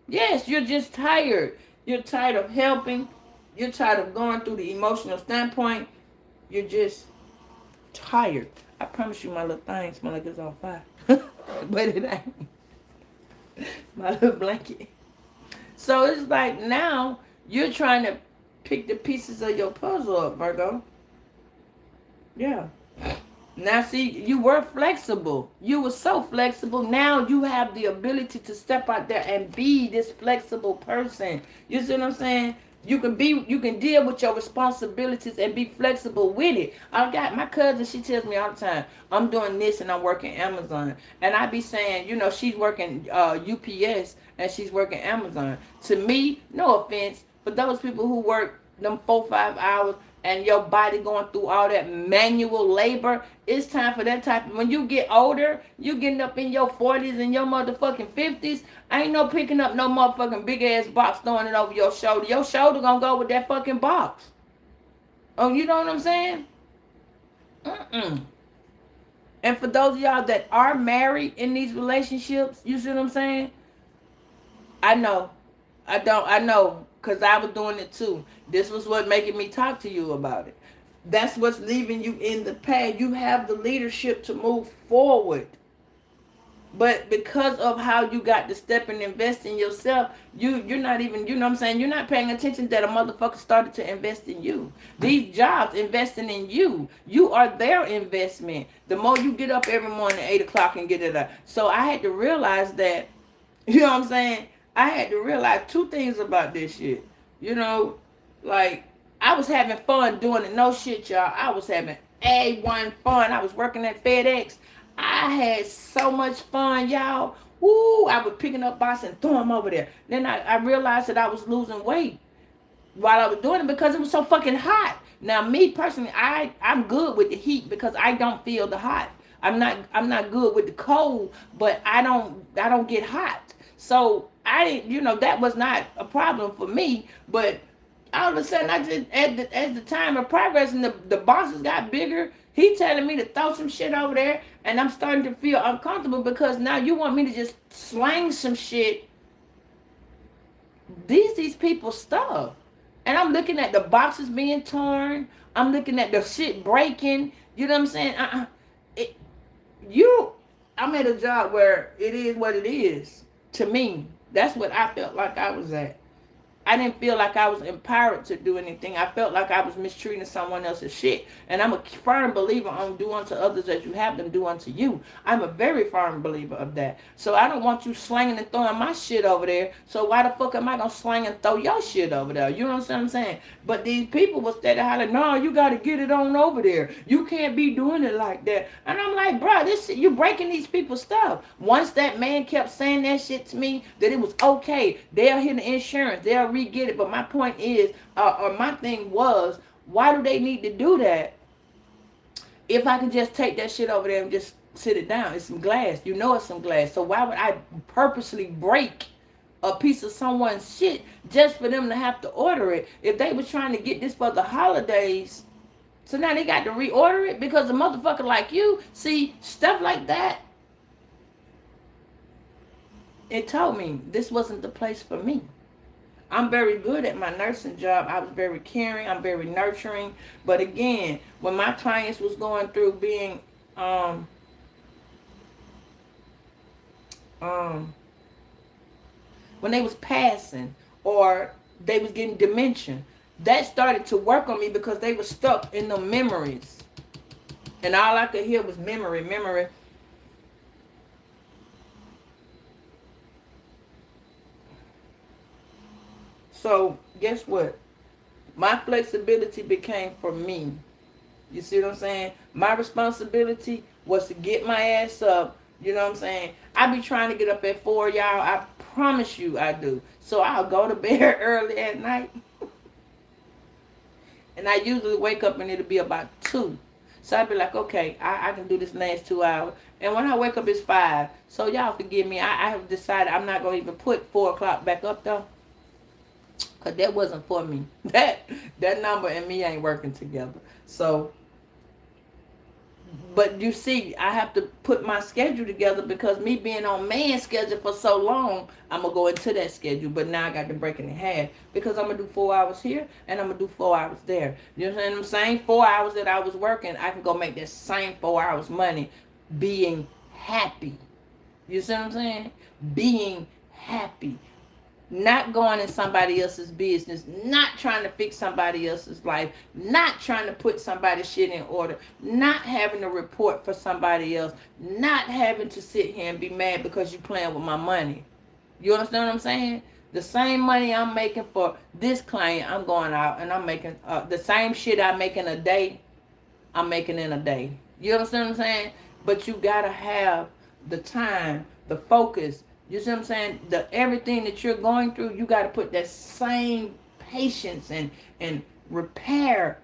Yes, you're just tired. You're tired of helping. You're tired of going through the emotional standpoint. You're just tired. I promise you my little thing smell like it's on fire. But it ain't. My little blanket. So it's like now you're trying to pick the pieces of your puzzle up, Virgo. Yeah. Now see, you were flexible. You were so flexible. Now you have the ability to step out there and be this flexible person. You see what I'm saying? You can deal with your responsibilities and be flexible with it. I got my cousin, she tells me all the time, I'm doing this and I'm working Amazon. And I be saying, she's working UPS and she's working Amazon. To me, no offense, for those people who work them 4-5 hours and your body going through all that manual labor, it's time for that type. When you get older, you getting up in your 40s and your motherfucking 50s, ain't no picking up no motherfucking big ass box, throwing it over your shoulder. Your shoulder gonna go with that fucking box. Oh, you know what I'm saying? And for those of y'all that are married in these relationships, you see what I'm saying? I know. I know. Because I was doing it too. This was what making me talk to you about it. That's what's leaving you in the past. You have the leadership to move forward. But because of how you got to step and invest in yourself, you're not even, you know what I'm saying? You're not paying attention that a motherfucker started to invest in you. These jobs investing in you. You are their investment. The more you get up every morning at 8 o'clock and get it up. So I had to realize that, you know what I'm saying? I had to realize 2 things about this shit. Like, I was having fun doing it. No shit, y'all. I was having A1 fun. I was working at FedEx. I had so much fun, y'all. Woo, I was picking up boxes and throwing them over there. Then I realized that I was losing weight while I was doing it because it was so fucking hot. Now, me personally, I'm good with the heat because I don't feel the hot. I'm not good with the cold, but I don't get hot. So that was not a problem for me. But all of a sudden, I just as the time of progress and the boxes got bigger, he telling me to throw some shit over there, and I'm starting to feel uncomfortable because now you want me to just slang some shit. These people stuff, and I'm looking at the boxes being torn. I'm looking at the shit breaking. You know what I'm saying? I'm at a job where it is what it is. To me, that's what I felt like I was at. I didn't feel like I was empowered to do anything. I felt like I was mistreating someone else's shit. And I'm a firm believer on do unto others as you have them do unto you. I'm a very firm believer of that. So I don't want you slanging and throwing my shit over there. So why the fuck am I going to slang and throw your shit over there? You know what I'm saying? But these people will steady hollering, no, you got to get it on over there. You can't be doing it like that. And I'm like, bro, this shit, you breaking these people's stuff. Once that man kept saying that shit to me, that it was okay. They'll hit the insurance. They'll re-get it. But my point is, or my thing was, why do they need to do that if I can just take that shit over there and just sit it down? It's some glass. You know it's some glass. So why would I purposely break a piece of someone's shit just for them to have to order it? If they was trying to get this for the holidays, so now they got to reorder it because a motherfucker like you, see, stuff like that, it told me this wasn't the place for me. I'm very good at my nursing job. I was very caring. I'm very nurturing. But again, when my clients was going through being, when they was passing or they was getting dementia, that started to work on me because they were stuck in the memories. And all I could hear was memory, memory. So guess what? My flexibility became for me. You see what I'm saying? My responsibility was to get my ass up. You know what I'm saying? I be trying to get up at 4, y'all. I promise you I do. So I'll go to bed early at night. And I usually wake up and it'll be about 2. So I'd be like, okay, I can do this last 2 hours. And when I wake up, it's 5. So y'all forgive me. I have decided I'm not going to even put 4 o'clock back up, though. Because that wasn't for me. That number and me ain't working together. So, but you see, I have to put my schedule together because me being on man's schedule for so long, I'm going to go into that schedule. But now I got to break it in half because I'm going to do 4 hours here and I'm going to do 4 hours there. You know what I'm saying? 4 hours that I was working, I can go make that same 4 hours money being happy. You see what I'm saying? Being happy. Not going in somebody else's business, not trying to fix somebody else's life, not trying to put somebody's shit in order, not having to report for somebody else, not having to sit here and be mad because you playing with my money. You understand what I'm saying? The same money I'm making for this client, I'm going out and I'm making the same shit I make in a day, I'm making in a day. You understand what I'm saying? But you gotta have the time, the focus. You see what I'm saying? Everything that you're going through, you got to put that same patience and repair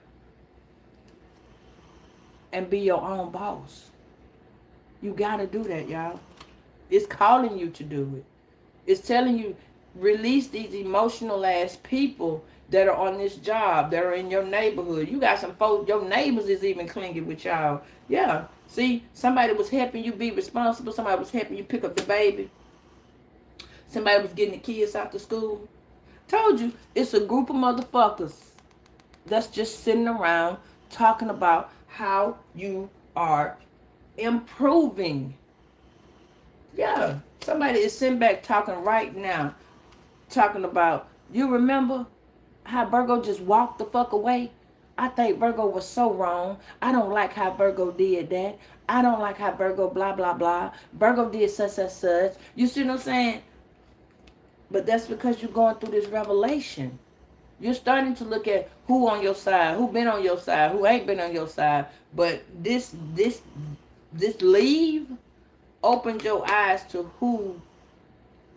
and be your own boss. You got to do that, y'all. It's calling you to do it. It's telling you, release these emotional ass people that are on this job, that are in your neighborhood. You got some folks, your neighbors is even clinging with y'all. Yeah. See, somebody was helping you be responsible. Somebody was helping you pick up the baby. Somebody was getting the kids out to school. Told you, it's a group of motherfuckers that's just sitting around talking about how you are improving. Yeah, somebody is sitting back talking right now, talking about, you remember how Virgo just walked the fuck away? I think Virgo was so wrong. I don't like how Virgo did that. I don't like how Virgo blah, blah, blah. Virgo did such, such, such. You see what I'm saying? But that's because you're going through this revelation. You're starting to look at who on your side, who been on your side, who ain't been on your side. But this leave opened your eyes to who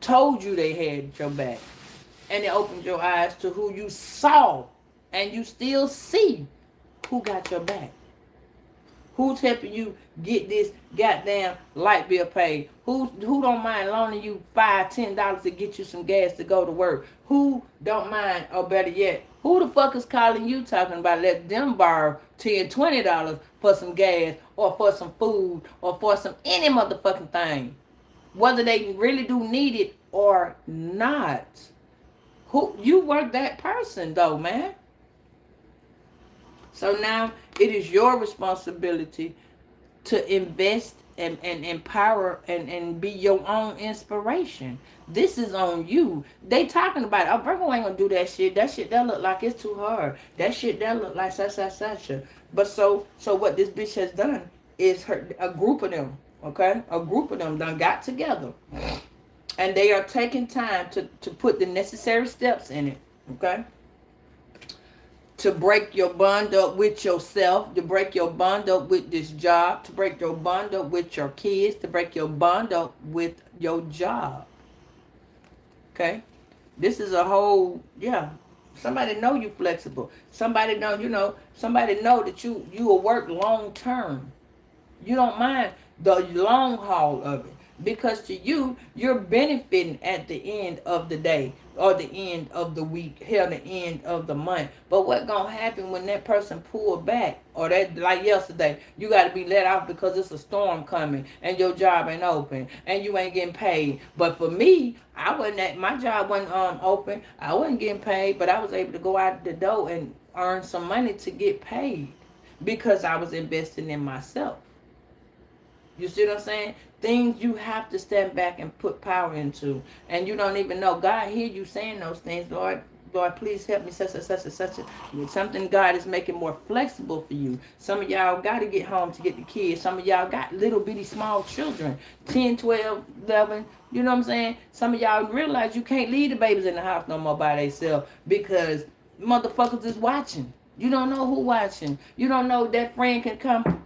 told you they had your back. And it opened your eyes to who you saw. And you still see who got your back. Who's helping you get this goddamn light bill paid? Who don't mind loaning you $5, $10 to get you some gas to go to work? Who don't mind, or better yet, who the fuck is calling you talking about let them borrow $10, $20 for some gas or for some food or for some any motherfucking thing? Whether they really do need it or not. Who you work that person though, man. So now it is your responsibility to invest and empower and be your own inspiration. This is on you. They talking about, oh, Virgo ain't gonna do that shit. That shit that look like it's too hard. That shit that look like such. But so what this bitch has done is a group of them, okay? A group of them done got together. And they are taking time to put the necessary steps in it, okay? To break your bond up with yourself, to break your bond up with this job, to break your bond up with your kids, to break your bond up with your job. Okay? This is a whole, yeah. Somebody know you flexible. Somebody know, somebody know that you will work long term. You don't mind the long haul of it. Because to you, you're benefiting at the end of the day or the end of the week, hell, the end of the month. But what gonna happen when that person pull back, or that, like yesterday, you got to be let off because it's a storm coming and your job ain't open and you ain't getting paid. But for me, my job wasn't open. I wasn't getting paid, but I was able to go out the door and earn some money to get paid because I was investing in myself. You see what I'm saying? Things you have to step back and put power into. And you don't even know. God hear you saying those things. Lord, please help me, such and such and such. Something God is making more flexible for you. Some of y'all got to get home to get the kids. Some of y'all got little bitty small children. 10, 12, 11. You know what I'm saying? Some of y'all realize you can't leave the babies in the house no more by themselves because motherfuckers is watching. You don't know who watching. You don't know that friend can come.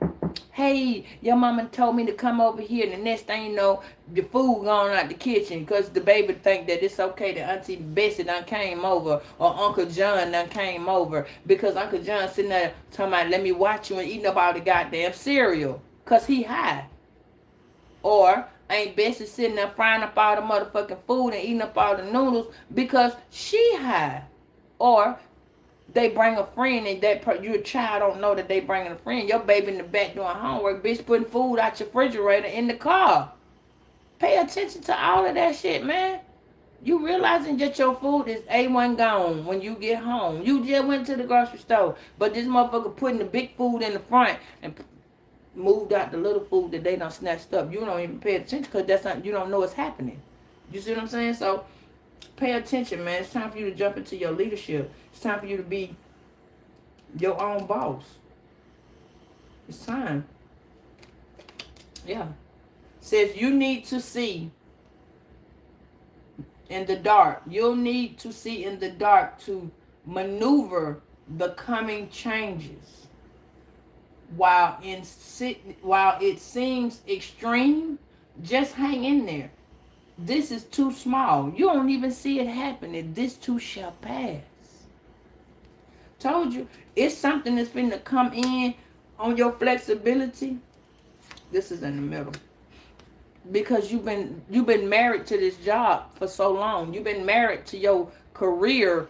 Hey, your mama told me to come over here, and the next thing you know, the food gone out the kitchen because the baby think that it's okay that Auntie Bessie done came over or Uncle John done came over because Uncle John sitting there talking about, let me watch you and eating up all the goddamn cereal because he high. Or Aunt Bessie sitting there frying up all the motherfucking food and eating up all the noodles because she high. Or they bring a friend and your child don't know that they bringing a friend. Your baby in the back doing homework, bitch, putting food out your refrigerator in the car. Pay attention to all of that shit, man. You realizing that your food is A1 gone when you get home. You just went to the grocery store, but this motherfucker putting the big food in the front and moved out the little food that they done snatched up. You don't even pay attention because that's not, you don't know what's happening. You see what I'm saying? So pay attention, man. It's time for you to jump into your leadership. It's time for you to be your own boss. It's time. Yeah. Says you need to see in the dark. You'll need to see in the dark to maneuver the coming changes. While it seems extreme, just hang in there. This is too small. You don't even see it happening. This too shall pass. Told you, it's something that's finna come in on your flexibility. This is in the middle. Because you've been married to this job for so long. You've been married to your career.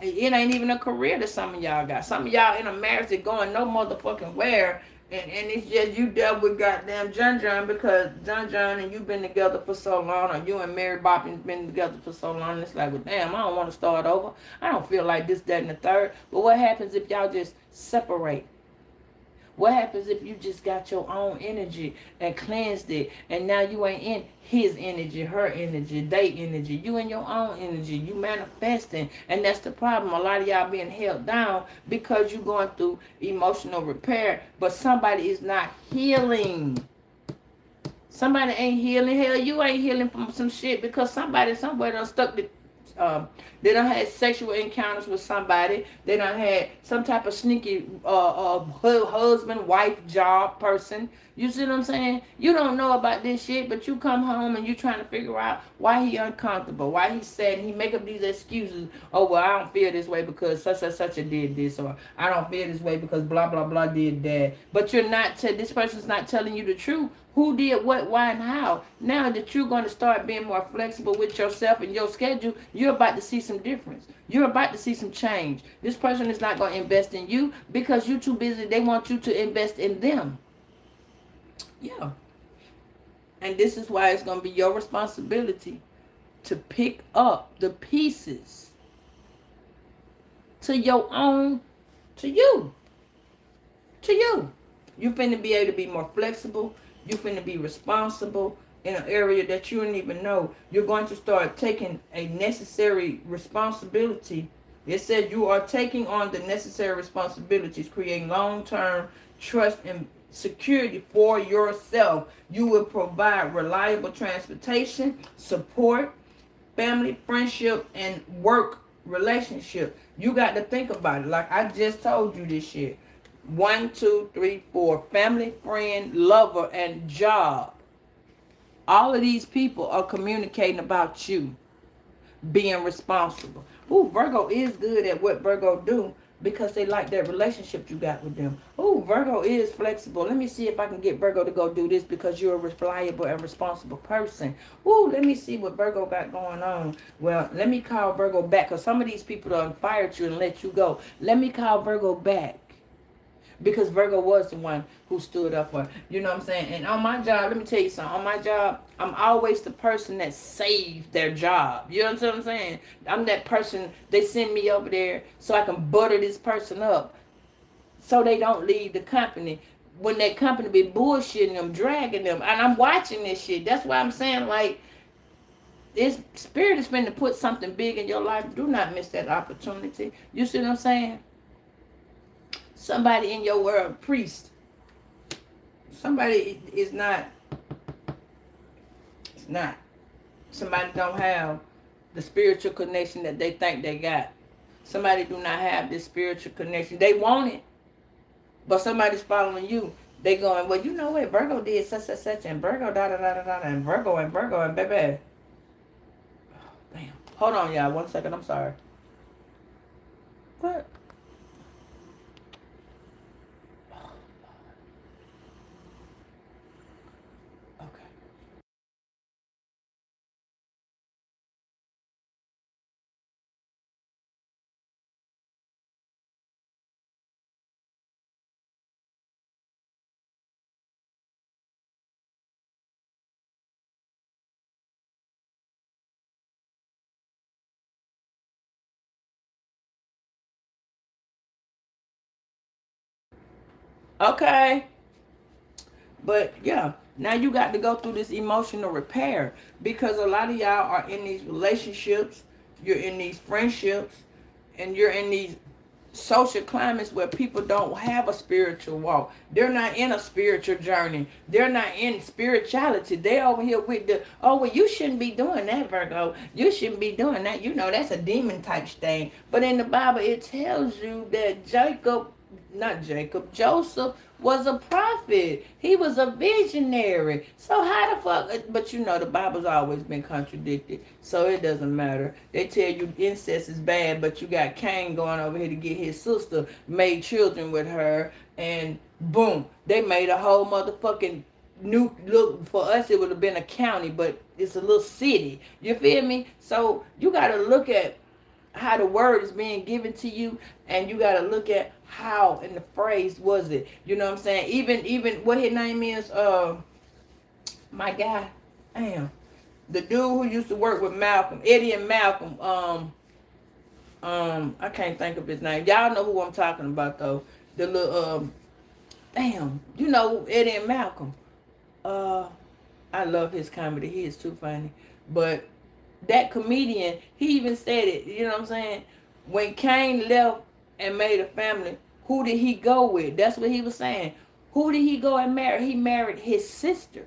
It ain't even a career that some of y'all got. Some of y'all in a marriage that going no motherfucking where. And it's just you dealt with goddamn John because John and you've been together for so long, or you and Mary Bob been together for so long. It's like, well, damn, I don't want to start over. I don't feel like this, that, and the third. But what happens if y'all just separate? What happens if you just got your own energy and cleansed it, and now you ain't in his energy, her energy, they energy. You in your own energy. You manifesting. And that's the problem. A lot of y'all being held down because you going through emotional repair, but somebody is not healing. Somebody ain't healing. Hell, you ain't healing from some shit because somebody somewhere done stuck the they done had sexual encounters with somebody. They done had some type of sneaky husband, wife, job person. You see what I'm saying? You don't know about this shit, but you come home and you trying to figure out why he uncomfortable, why he sad. He make up these excuses. Oh, well, I don't feel this way because such and such a did this, or I don't feel this way because blah, blah, blah did that. But you're not, this person's not telling you the truth. Who did what, why, and how? Now that you're going to start being more flexible with yourself and your schedule, you're about to see some difference. You're about to see some change. This person is not going to invest in you because you're too busy. They want you to invest in them. Yeah. And this is why it's going to be your responsibility to pick up the pieces to your own, to you. You finna be able to be more flexible. You finna be responsible in an area that you didn't even know. You're going to start taking a necessary responsibility. It said you are taking on the necessary responsibilities, creating long-term trust and security for yourself. You will provide reliable transportation, support, family, friendship, and work relationship. You got to think about it. Like I just told you this shit. 1, 2, 3, 4. Family, friend, lover, and job. All of these people are communicating about you being responsible. Ooh, Virgo is good at what Virgo do because they like that relationship you got with them. Ooh, Virgo is flexible. Let me see if I can get Virgo to go do this because you're a reliable and responsible person. Ooh, let me see what Virgo got going on. Well, let me call Virgo back because some of these people done fired you and let you go. Let me call Virgo back. Because Virgo was the one who stood up for, you know what I'm saying? And on my job, let me tell you something. On my job, I'm always the person that saved their job. You know what I'm saying? I'm that person, they send me over there so I can butter this person up so they don't leave the company. When that company be bullshitting them, dragging them. And I'm watching this shit. That's why I'm saying, like, this spirit is finna put something big in your life. Do not miss that opportunity. You see what I'm saying? Somebody in your world, priest. Somebody is not. It's not. Somebody don't have the spiritual connection that they think they got. Somebody do not have this spiritual connection. They want it, but somebody's following you. They going, well, you know what? Virgo did such and such, and Virgo da da da da da, and Virgo and baby. Oh, damn. Hold on, y'all. 1 second. I'm sorry. What? Okay. But yeah, now you got to go through this emotional repair because a lot of y'all are in these relationships, you're in these friendships, and you're in these social climates where people don't have a spiritual walk. They're not in a spiritual journey. They're not in spirituality. They're over here with the, oh, well, you shouldn't be doing that, Virgo. You shouldn't be doing that. You know, that's a demon type thing. But in the Bible, it tells you that Joseph was a prophet. He was a visionary. So how the fuck, but you know the Bible's always been contradicted. So it doesn't matter. They tell you incest is bad, but you got Cain going over here to get his sister, made children with her, and boom, they made a whole motherfucking new look. For us it would have been a county, but it's a little city. You feel me? So you gotta look at how the word is being given to you, and you got to look at how in the phrase was it. You know what I'm saying? Even what his name is, my guy, damn, the dude who used to work with Malcolm, Eddie and Malcolm, I can't think of his name. Y'all know who I'm talking about though. The little damn, you know Eddie and Malcolm. I love his comedy. He is too funny. But that comedian, he even said it, you know what I'm saying? When Cain left and made a family, who did he go with? That's what he was saying. Who did he go and marry? He married his sister.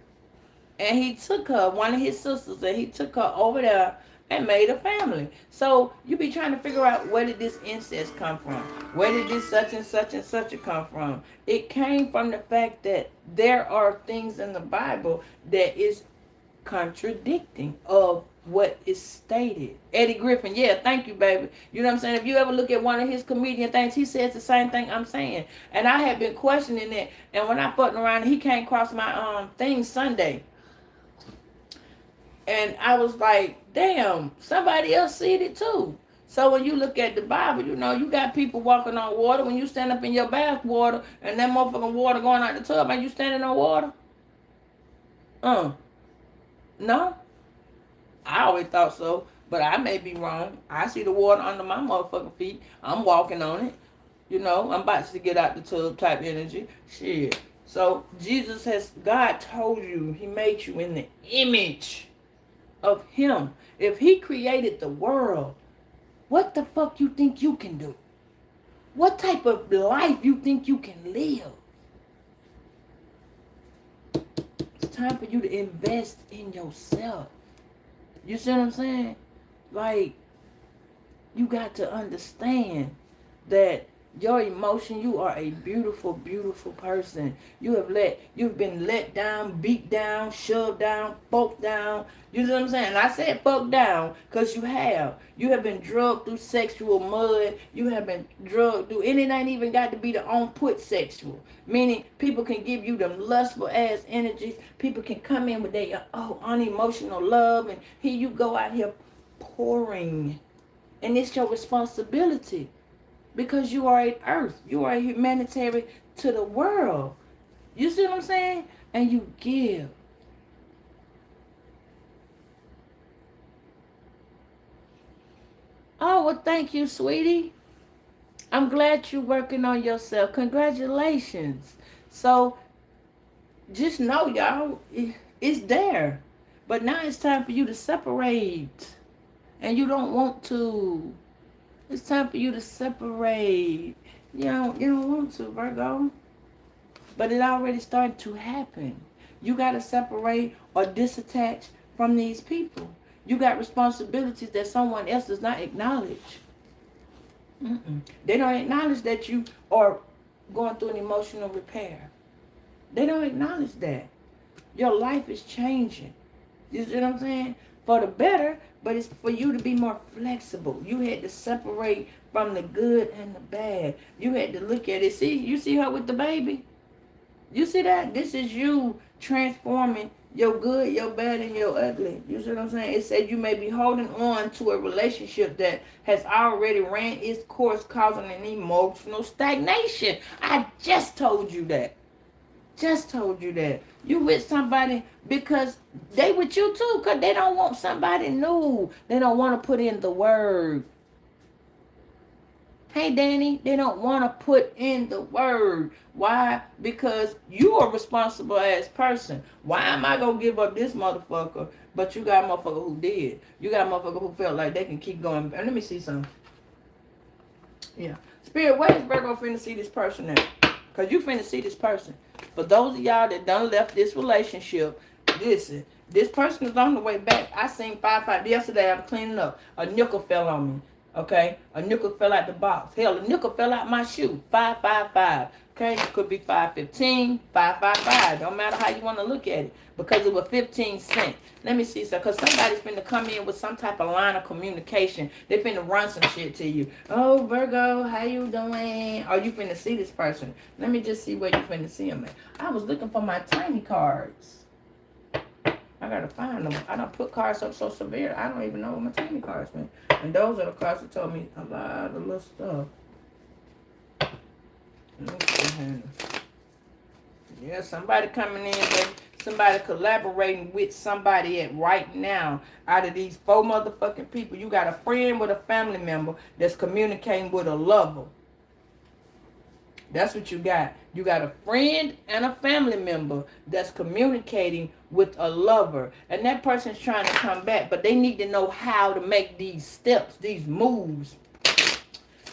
And he took her, one of his sisters, and he took her over there and made a family. So you be trying to figure out, where did this incest come from? Where did this such and such and such come from? It came from the fact that there are things in the Bible that is contradicting of what is stated. Eddie Griffin, yeah, thank you, baby. You know what I'm saying? If you ever look at one of his comedian things, he says the same thing I'm saying. And I have been questioning it. And when I fucked around, he came across my thing Sunday. And I was like, damn, somebody else see it too. So when you look at the Bible, you know, you got people walking on water. When you stand up in your bath water and that motherfucking water going out the tub, are you standing on water? No? I always thought so, but I may be wrong. I see the water under my motherfucking feet. I'm walking on it. You know, I'm about to get out the tub type energy. Shit. So God told you he made you in the image of him. If he created the world, what the fuck you think you can do? What type of life you think you can live? It's time for you to invest in yourself. You see what I'm saying? Like, you got to understand that your emotion, you are a beautiful, beautiful person. You've been let down, beat down, shoved down, fucked down. You know what I'm saying? I said fucked down because you have. You have been drugged through sexual mud. You have been drugged through, and it ain't even got to be the on-put sexual. Meaning people can give you them lustful ass energies. People can come in with their unemotional love, and here you go out here pouring. And it's your responsibility. Because you are an earth. You are a humanitarian to the world. You see what I'm saying? And you give. Oh, well, thank you, sweetie. I'm glad you're working on yourself. Congratulations. So, just know, y'all, it's there. But now it's time for you to separate. And you don't want to. It's time for you to separate. You don't want to, Virgo. But it already started to happen. You got to separate or disattach from these people. You got responsibilities that someone else does not acknowledge. They don't acknowledge that you are going through an emotional repair. They don't acknowledge that. Your life is changing. You see what I'm saying? For the better, but it's for you to be more flexible. You had to separate from the good and the bad. You had to look at it. You see her with the baby? You see that? This is you transforming your good, your bad, and your ugly. You see what I'm saying? It said you may be holding on to a relationship that has already ran its course, causing an emotional stagnation. I just told you that. Just told you that. You with somebody because they with you too, because they don't want somebody new. They don't want to put in the word. Hey, Danny, they don't want to put in the word. Why? Because you are a responsible ass person. Why am I going to give up this motherfucker? But you got a motherfucker who did. You got a motherfucker who felt like they can keep going. Let me see something. Yeah. Spirit, where is Virgo finna see this person at? Because you finna see this person. For those of y'all that done left this relationship, listen, this person is on the way back. I seen 5-5. Yesterday, I'm cleaning up. A nickel fell on me. Okay? A nickel fell out the box. Hell, a nickel fell out my shoe. 555. Okay? Could be 515, 555. Don't matter how you want to look at it. Because it was 15 cents. Let me see, so because somebody's finna come in with some type of line of communication. They finna run some shit to you. Oh, Virgo, how you doing? Are you finna see this person? Let me just see where you finna see them at. I was looking for my tiny cards. I gotta find them. I don't put cards up so severe. I don't even know what my tiny cards mean. And those are the cards that told me a lot of little stuff. Yeah, somebody coming in, baby. Somebody collaborating with somebody at right now. Out of these 4 motherfucking people, you got a friend with a family member that's communicating with a lover. That's what you got. You got a friend and a family member that's communicating with a lover. And that person's trying to come back, but they need to know how to make these steps, these moves.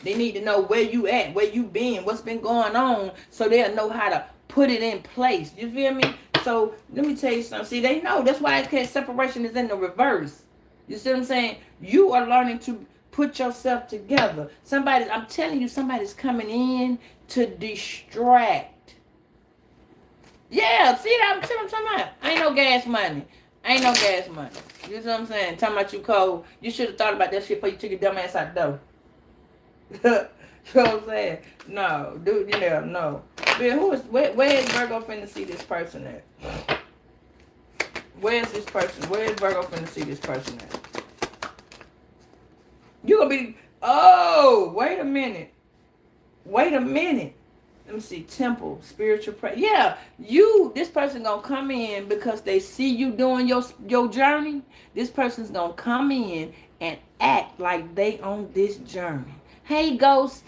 They need to know where you at, where you been, what's been going on, so they'll know how to put it in place. You feel me? So let me tell you something. See, they know. That's why separation is in the reverse. You see what I'm saying? You are learning to put yourself together. I'm telling you, somebody's coming in to distract. Yeah, see what I'm talking about? Ain't no gas money. Ain't no gas money. You see what I'm saying? Talking about you cold. You should have thought about that shit before you took your dumb ass out the door. You know what I'm saying? No, dude, no. But where is Virgo finna see this person at? Where is this person? Where is Virgo finna see this person at? You gonna be, wait a minute. Let me see, temple, spiritual prayer. Yeah, this person gonna come in because they see you doing your journey. This person's gonna come in and act like they on this journey. Hey, ghost,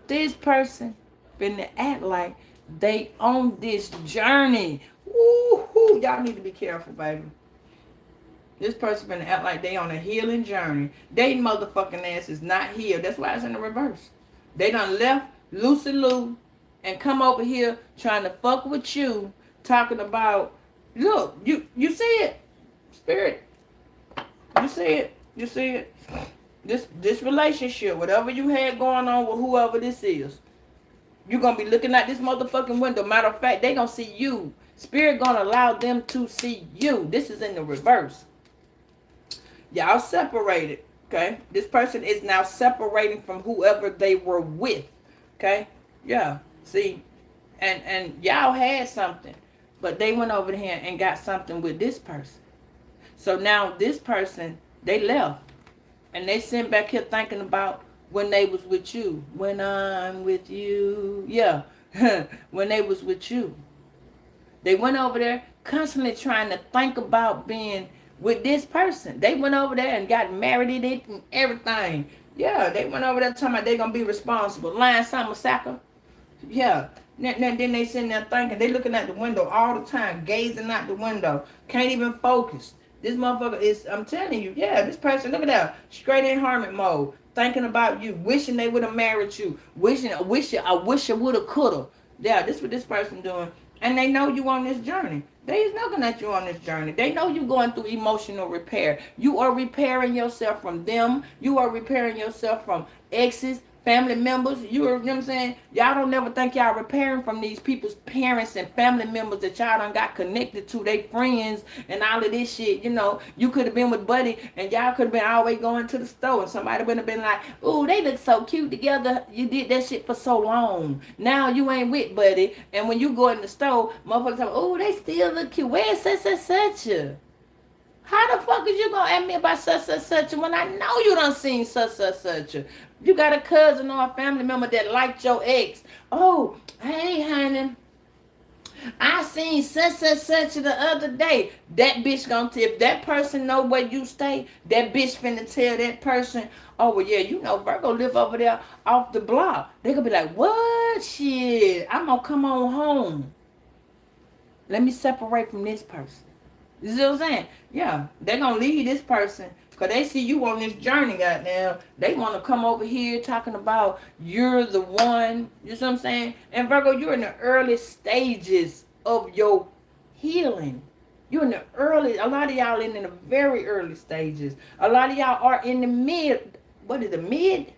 this person finna act like They on this journey. Woo-hoo. Y'all need to be careful, baby. This person gonna act like they on a healing journey. They motherfucking ass is not healed. That's why it's in the reverse. They done left Lucy Lou and come over here trying to fuck with you, talking about, look, you see it, spirit. You see it. You see it. This relationship, whatever you had going on with whoever this is, you're gonna be looking at this motherfucking window. Matter of fact, they gonna see you. Spirit gonna allow them to see you. This is in the reverse. Y'all separated, okay? This person is now separating from whoever they were with, okay? Yeah, see, and y'all had something, but they went over here and got something with this person. So now this person, they left, and they sitting back here thinking about when they was with you. When I'm with you, yeah, when they was with you. They went over there constantly trying to think about being with this person. They went over there and got married in it and everything. Yeah, they went over there talking about they gonna be responsible. Lying Samasaka. Yeah. Then they sitting there thinking, they looking at the window all the time, gazing out the window. Can't even focus. This motherfucker is, I'm telling you, yeah, this person, look at that, straight in hermit mode, thinking about you, wishing they would have married you, I wish I would have, could have. Yeah, this is what this person doing. And they know you on this journey. They is looking at you on this journey. They know you going through emotional repair. You are repairing yourself from them. You are repairing yourself from exes, family members. You know what I'm saying? Y'all don't never think y'all repairing from these people's parents and family members that y'all done got connected to, they friends and all of this shit. You know, you could have been with Buddy and y'all could have been always going to the store and somebody would have been like, ooh, they look so cute together. You did that shit for so long. Now you ain't with Buddy, and when you go in the store, motherfuckers say, ooh, they still look cute. Where's such? How the fuck is you gonna ask me about such when I know you done seen such? You got a cousin or a family member that liked your ex. Oh, hey, honey, I seen such the other day. That bitch gonna tell, if that person know where you stay, that bitch finna tell that person, oh, well, yeah, you know, Virgo live over there off the block. They gonna be like, what? Shit, I'm gonna come on home. Let me separate from this person. You see what I'm saying? Yeah, they're going to leave this person because they see you on this journey, goddamn. They want to come over here talking about you're the one. You see what I'm saying? And Virgo, you're in the early stages of your healing. You're in the early, a lot of y'all in the very early stages. A lot of y'all are in the mid, what is the mid?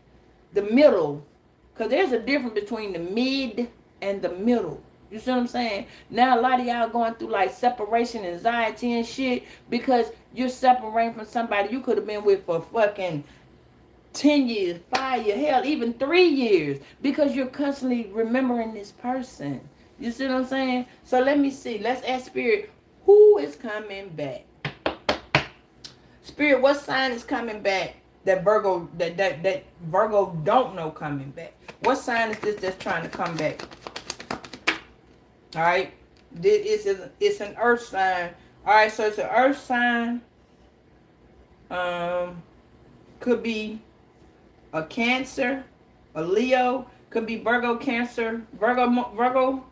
The middle. Because there's a difference between the mid and the middle. You see what I'm saying? Now a lot of y'all going through like separation anxiety and shit because you're separating from somebody you could have been with for fucking 10 years, 5 years, hell, even 3 years because you're constantly remembering this person. You see what I'm saying? So let me see. Let's ask Spirit, who is coming back? Spirit, what sign is coming back that Virgo that Virgo don't know coming back? What sign is this that's trying to come back? All right, it's an earth sign. All right, so it's an earth sign. Could be a Cancer, a Leo. Could be Virgo, Cancer, Virgo,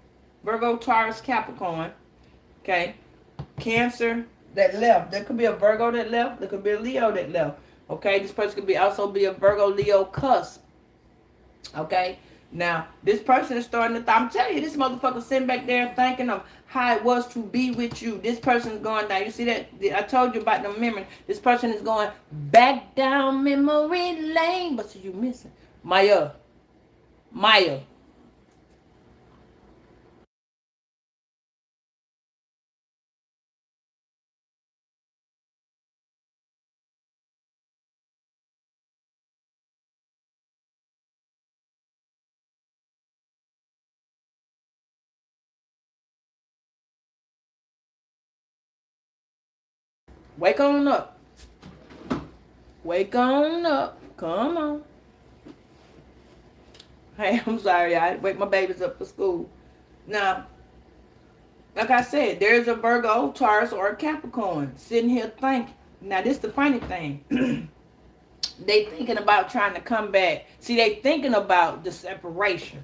Taurus, Capricorn. Okay, Cancer that left. There could be a Virgo that left. There could be a Leo that left. Okay, this person could be also be a Virgo, Leo cusp. Okay. Now, this person is starting to, I'm telling you, this motherfucker sitting back there thinking of how it was to be with you. This person is going down. You see that? I told you about the memory. This person is going back down memory lane. But so you missing. Maya. Wake on up. Wake on up. Come on. Hey, I'm sorry. I wake my babies up for school. Now, like I said, there's a Virgo, Taurus, or a Capricorn sitting here thinking. Now, this is the funny thing. They thinking about trying to come back. See, they thinking about the separation.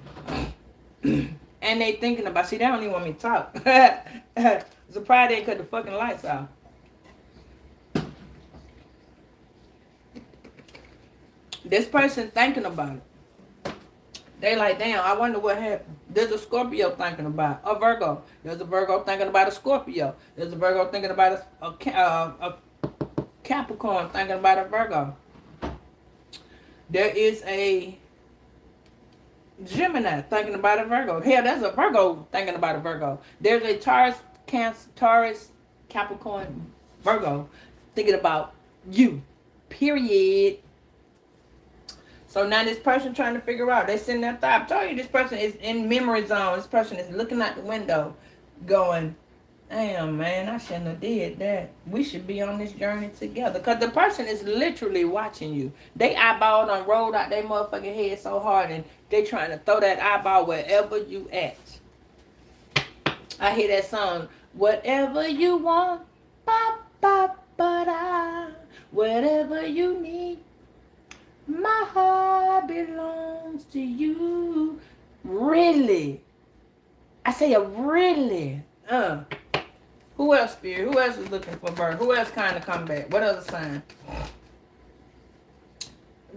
And they thinking about, see, they don't even want me to talk. Surprised they cut the fucking lights off. This person thinking about it. They like, damn, I wonder what happened. There's a Scorpio thinking about a Virgo. There's a Virgo thinking about a Scorpio. There's a Virgo thinking about a Capricorn thinking about a Virgo. There is a Gemini thinking about a Virgo. Hell, there's a Virgo thinking about a Virgo. There's a Taurus, Cancer, Taurus, Capricorn, Virgo thinking about you. Period. So now this person trying to figure out, they sitting there thought. I told you this person is in memory zone. This person is looking out the window going, damn, man, I shouldn't have did that. We should be on this journey together. Because the person is literally watching you. They eyeball done rolled out their motherfucking head so hard and they trying to throw that eyeball wherever you at. I hear that song, whatever you want, ba ba ba da, whatever you need. My heart belongs to you. Really? I say really. Who else, Spirit? Who else is looking for birth? Who else kind of come back? What other sign?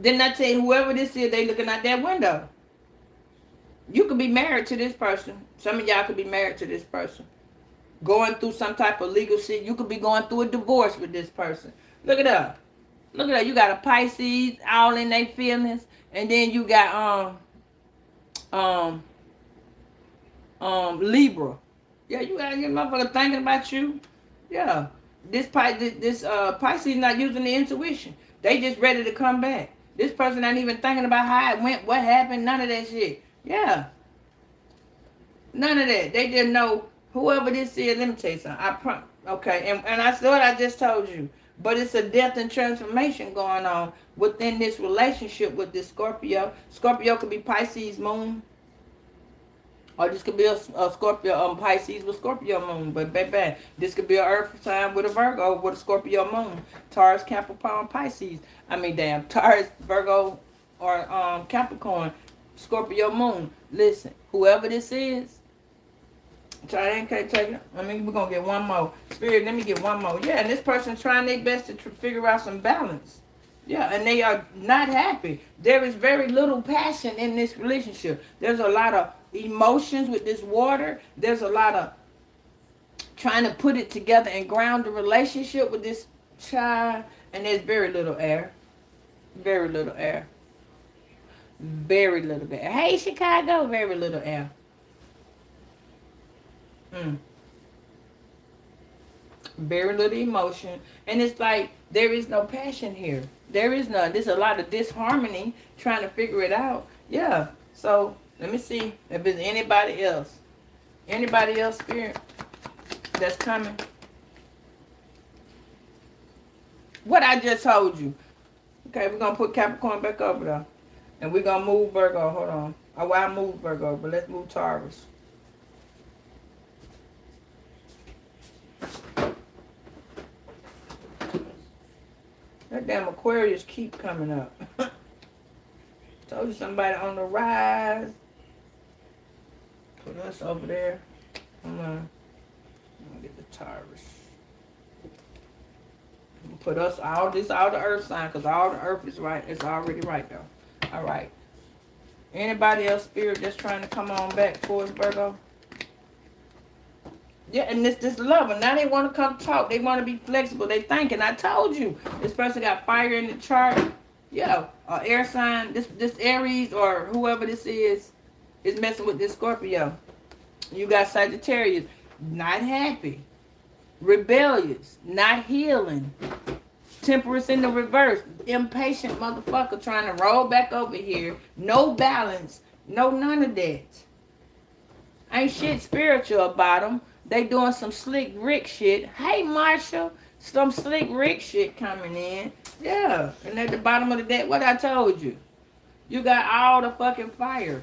Didn't I tell you, whoever this is, they looking out that window. You could be married to this person. Some of y'all could be married to this person. Going through some type of legal shit. You could be going through a divorce with this person. Look it up. Look at that. You got a Pisces all in their feelings. And then you got Libra. Yeah, you got your motherfucker thinking about you. Yeah. This Pisces not using the intuition. They just ready to come back. This person not even thinking about how it went, what happened, none of that shit. Yeah. None of that. They just know whoever this is, let me tell you something. Okay, and I saw what I just told you. But it's a death and transformation going on within this relationship with this Scorpio. Scorpio could be Pisces moon. Or this could be a Scorpio, Pisces with Scorpio moon. But baby, this could be an Earth sign with a Virgo with a Scorpio moon. Taurus, Capricorn, Pisces. Taurus, Virgo, or Capricorn, Scorpio moon. Listen, whoever this is, can't take it. We're going to get one more. Spirit, let me get one more. Yeah, and this person's trying their best to figure out some balance. Yeah, and they are not happy. There is very little passion in this relationship. There's a lot of emotions with this water. There's a lot of trying to put it together and ground the relationship with this child. And there's very little air. Very little air. Very little air. Hey, Chicago, very little air. Very little emotion. And it's like there is no passion here. There is none. There's a lot of disharmony trying to figure it out. Yeah. So let me see if there's anybody else. Anybody else, Spirit, that's coming? What I just told you. Okay, we're going to put Capricorn back over there. And we're going to move Virgo. Hold on. Oh, well, I moved Virgo, but let's move Taurus. That damn Aquarius keep coming up. Told you somebody on the rise. Put us over there. Come on. I'm gonna get the Taurus. Put us all the earth sign, because all the earth is right. It's already right though. All right. Anybody else, Spirit, that's trying to come on back for us, Virgo? Yeah, and this love. And now they want to come talk. They want to be flexible. They thinking. I told you. This person got fire in the chart. Yeah, air sign. This Aries or whoever this is messing with this Scorpio. You got Sagittarius. Not happy. Rebellious. Not healing. Temperance in the reverse. Impatient motherfucker trying to roll back over here. No balance. No none of that. Ain't shit spiritual about them. They doing some slick Rick shit. Hey, Marshall. Some slick Rick shit coming in. Yeah. And at the bottom of the deck, what I told you. You got all the fucking fire.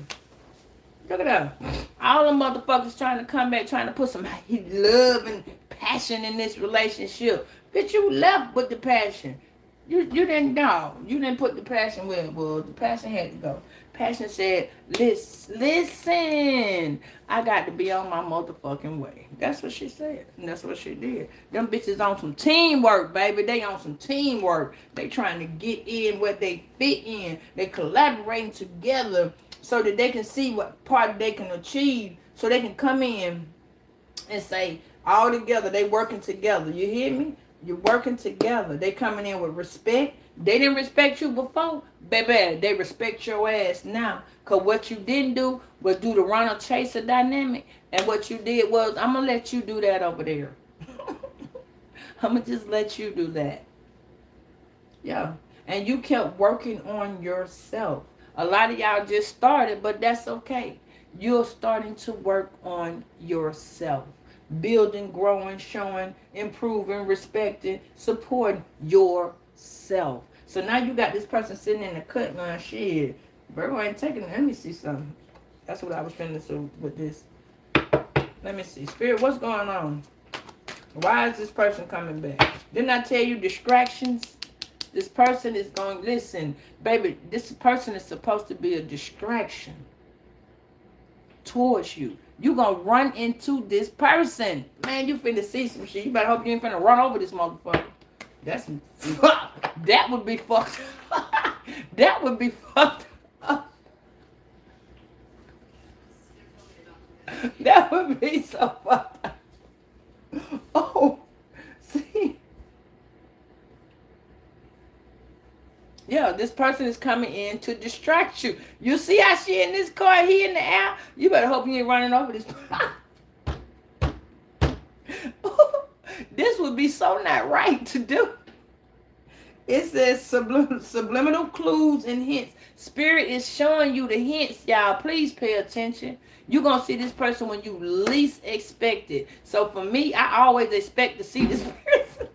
Look at that. All the motherfuckers trying to come back, trying to put some love and passion in this relationship. Bitch, you left with the passion. You didn't know. You didn't put the passion where it was. The passion had to go. Passion said, listen, I got to be on my motherfucking way. That's what she said. And that's what she did. Them bitches on some teamwork, baby. They on some teamwork. They trying to get in where they fit in. They collaborating together so that they can see what part they can achieve. So they can come in and say, all together, they working together. You hear me? You're working together. They coming in with respect. They didn't respect you before, baby. They respect your ass now. Because what you didn't do was do the runner chaser dynamic. And what you did was, I'm going to let you do that over there. I'm going to just let you do that. Yeah. And you kept working on yourself. A lot of y'all just started, but that's okay. You're starting to work on yourself. Building, growing, showing, improving, respecting, supporting yourself. So now you got this person sitting in the cut line. Shit, Virgo ain't taking it. Let me see something. That's what I was trying to do with this. Let me see. Spirit, what's going on? Why is this person coming back? Didn't I tell you distractions? This person is going, listen, baby, this person is supposed to be a distraction towards you. You gonna run into this person. Man, you finna see some shit. You better hope you ain't finna run over this motherfucker. That's, that would be fucked up. That would be fucked up. That would be so fucked up. Oh, see. Yeah, this person is coming in to distract you. You see how she in this car, he in the air? You better hope you ain't running over this. This would be so not right to do. It says subliminal clues and hints. Spirit is showing you the hints, y'all. Please pay attention. You're going to see this person when you least expect it. So for me, I always expect to see this person.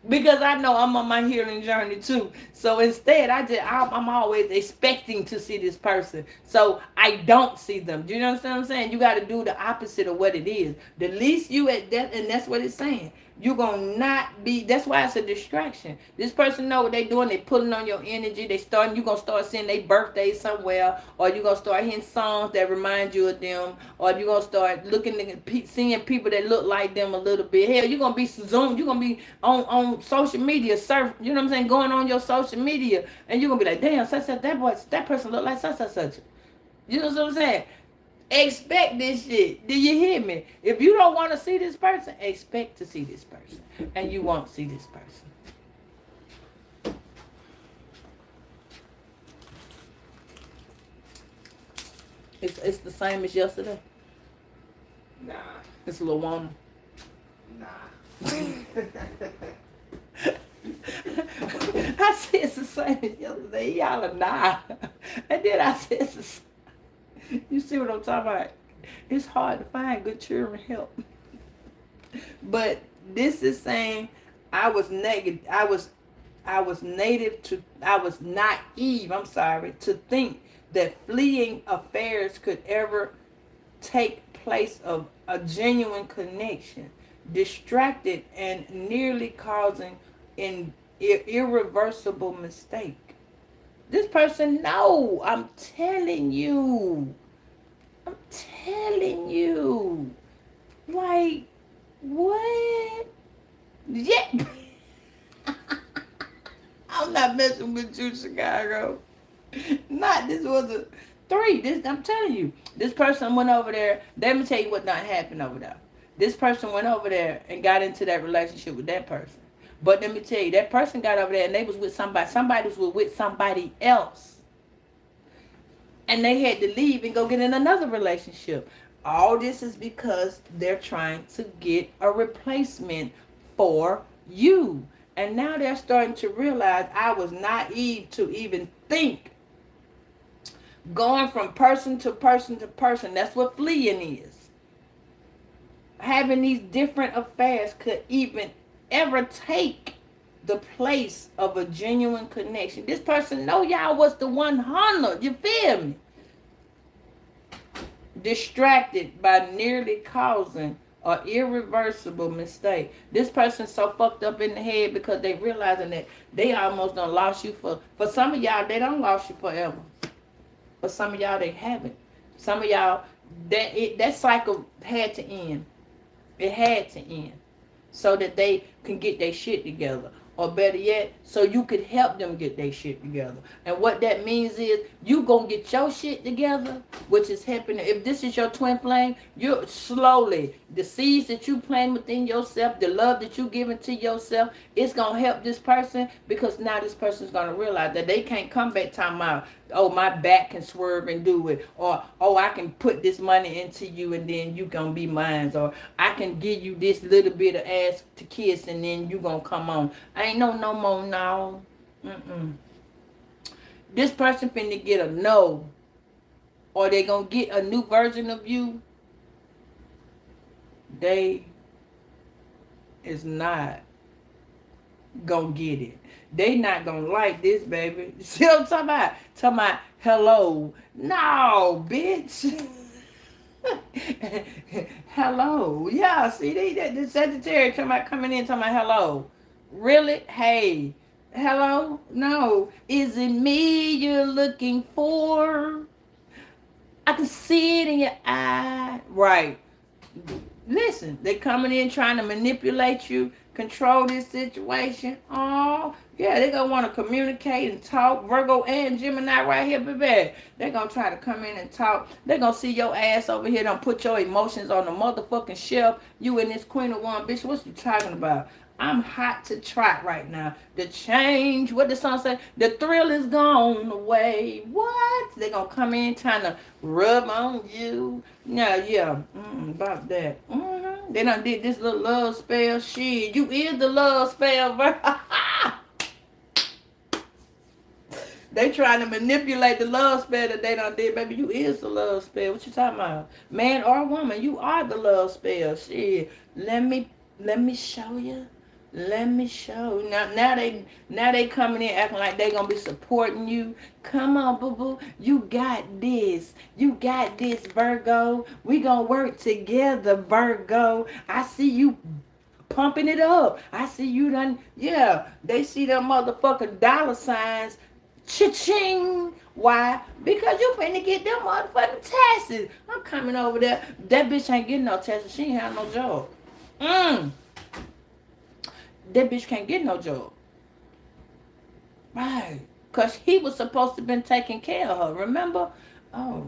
Because I know I'm on my healing journey too. So instead, I'm always expecting to see this person. So I don't see them. Do you understand what I'm saying? You got to do the opposite of what it is. The least you at that, and that's what it's saying. You're going to not be, that's why it's a distraction. This person know what they doing. They pulling on your energy. You're going to start seeing their birthday somewhere. Or you're going to start hearing songs that remind you of them. Or you're going to start seeing people that look like them a little bit. Hell, you're going to be zoomed. You're going to be on social media, surf, you know what I'm saying, going on your social media. And you're going to be like, damn, that person look like such. You know what I'm saying? Expect this shit. Do you hear me? If you don't want to see this person, expect to see this person. And you won't see this person. It's the same as yesterday. Nah. It's a little warmer. Nah. I said it's the same as yesterday. Y'all are not. And then I said it's the same. You see what I'm talking about? It's hard to find good children help. But this is saying I was naive to think that fleeting affairs could ever take place of a genuine connection, distracted and nearly causing an irreversible mistake. This person, no, I'm telling you. Like, what? Yeah. I'm not messing with you, Chicago. Not, this was a 3. I'm telling you. This person went over there. Let me tell you what not happened over there. This person went over there and got into that relationship with that person. But let me tell you, that person got over there and they was with somebody. Somebody was with somebody else. And they had to leave and go get in another relationship. All this is because they're trying to get a replacement for you. And now they're starting to realize I was naive to even think. Going from person to person to person. That's what fleeing is. Having these different affairs could even ever take the place of a genuine connection. This person know y'all was the 100. You feel me? Distracted by nearly causing An irreversible mistake. This person's so fucked up in the head because they realizing that they almost done lost you for some of y'all, they done lost you forever. For some of y'all, they haven't. Some of y'all, that cycle had to end. It had to end so that they can get their shit together. Or better yet, so you could help them get their shit together. And what that means is you gonna get your shit together, which is happening. If this is your twin flame, you're slowly, the seeds that you plant within yourself, the love that you giving to yourself, it's gonna help this person, because now this person's gonna realize that they can't come back talking about, oh, my back can swerve and do it, or oh, I can put this money into you and then you gonna be mine, or I can give you this little bit of ass to kiss and then you gonna come on. I ain't no more no. This person finna get a no, or they gonna get a new version of you. They is not gonna get it. They not gonna like this, baby. See what I'm talking about? Talking about hello. No, bitch. Hello. Yeah, see, the Sagittarius talking about coming in talking about hello. Really? Hey. Hello? No. Is it me you're looking for? I can see it in your eye. Right. Listen, they coming in trying to manipulate you, control this situation. Oh, yeah, they gonna want to communicate and talk. Virgo and Gemini right here, baby. They gonna try to come in and talk. They gonna see your ass over here, don't put your emotions on the motherfucking shelf. You and this Queen of Wands, bitch, what you talking about? I'm hot to trot right now. The change, what the song say? The thrill is gone away. What? They gonna come in trying to rub on you. Yeah. About that. They done did this little love spell. Shit, you is the love spell, bro. They trying to manipulate the love spell that they done did, baby. You is the love spell. What you talking about? Man or woman, you are the love spell. Shit. Let me show you. Let me show. Now they coming in acting like they gonna be supporting you. Come on, boo boo. You got this. You got this, Virgo. We gonna work together, Virgo. I see you pumping it up. I see you done. Yeah, they see them motherfucking dollar signs. Cha-ching. Why? Because you finna get them motherfucking taxes. I'm coming over there. That bitch ain't getting no taxes. She ain't have no job. That bitch can't get no job. Right. Because he was supposed to been taking care of her. Remember? Oh.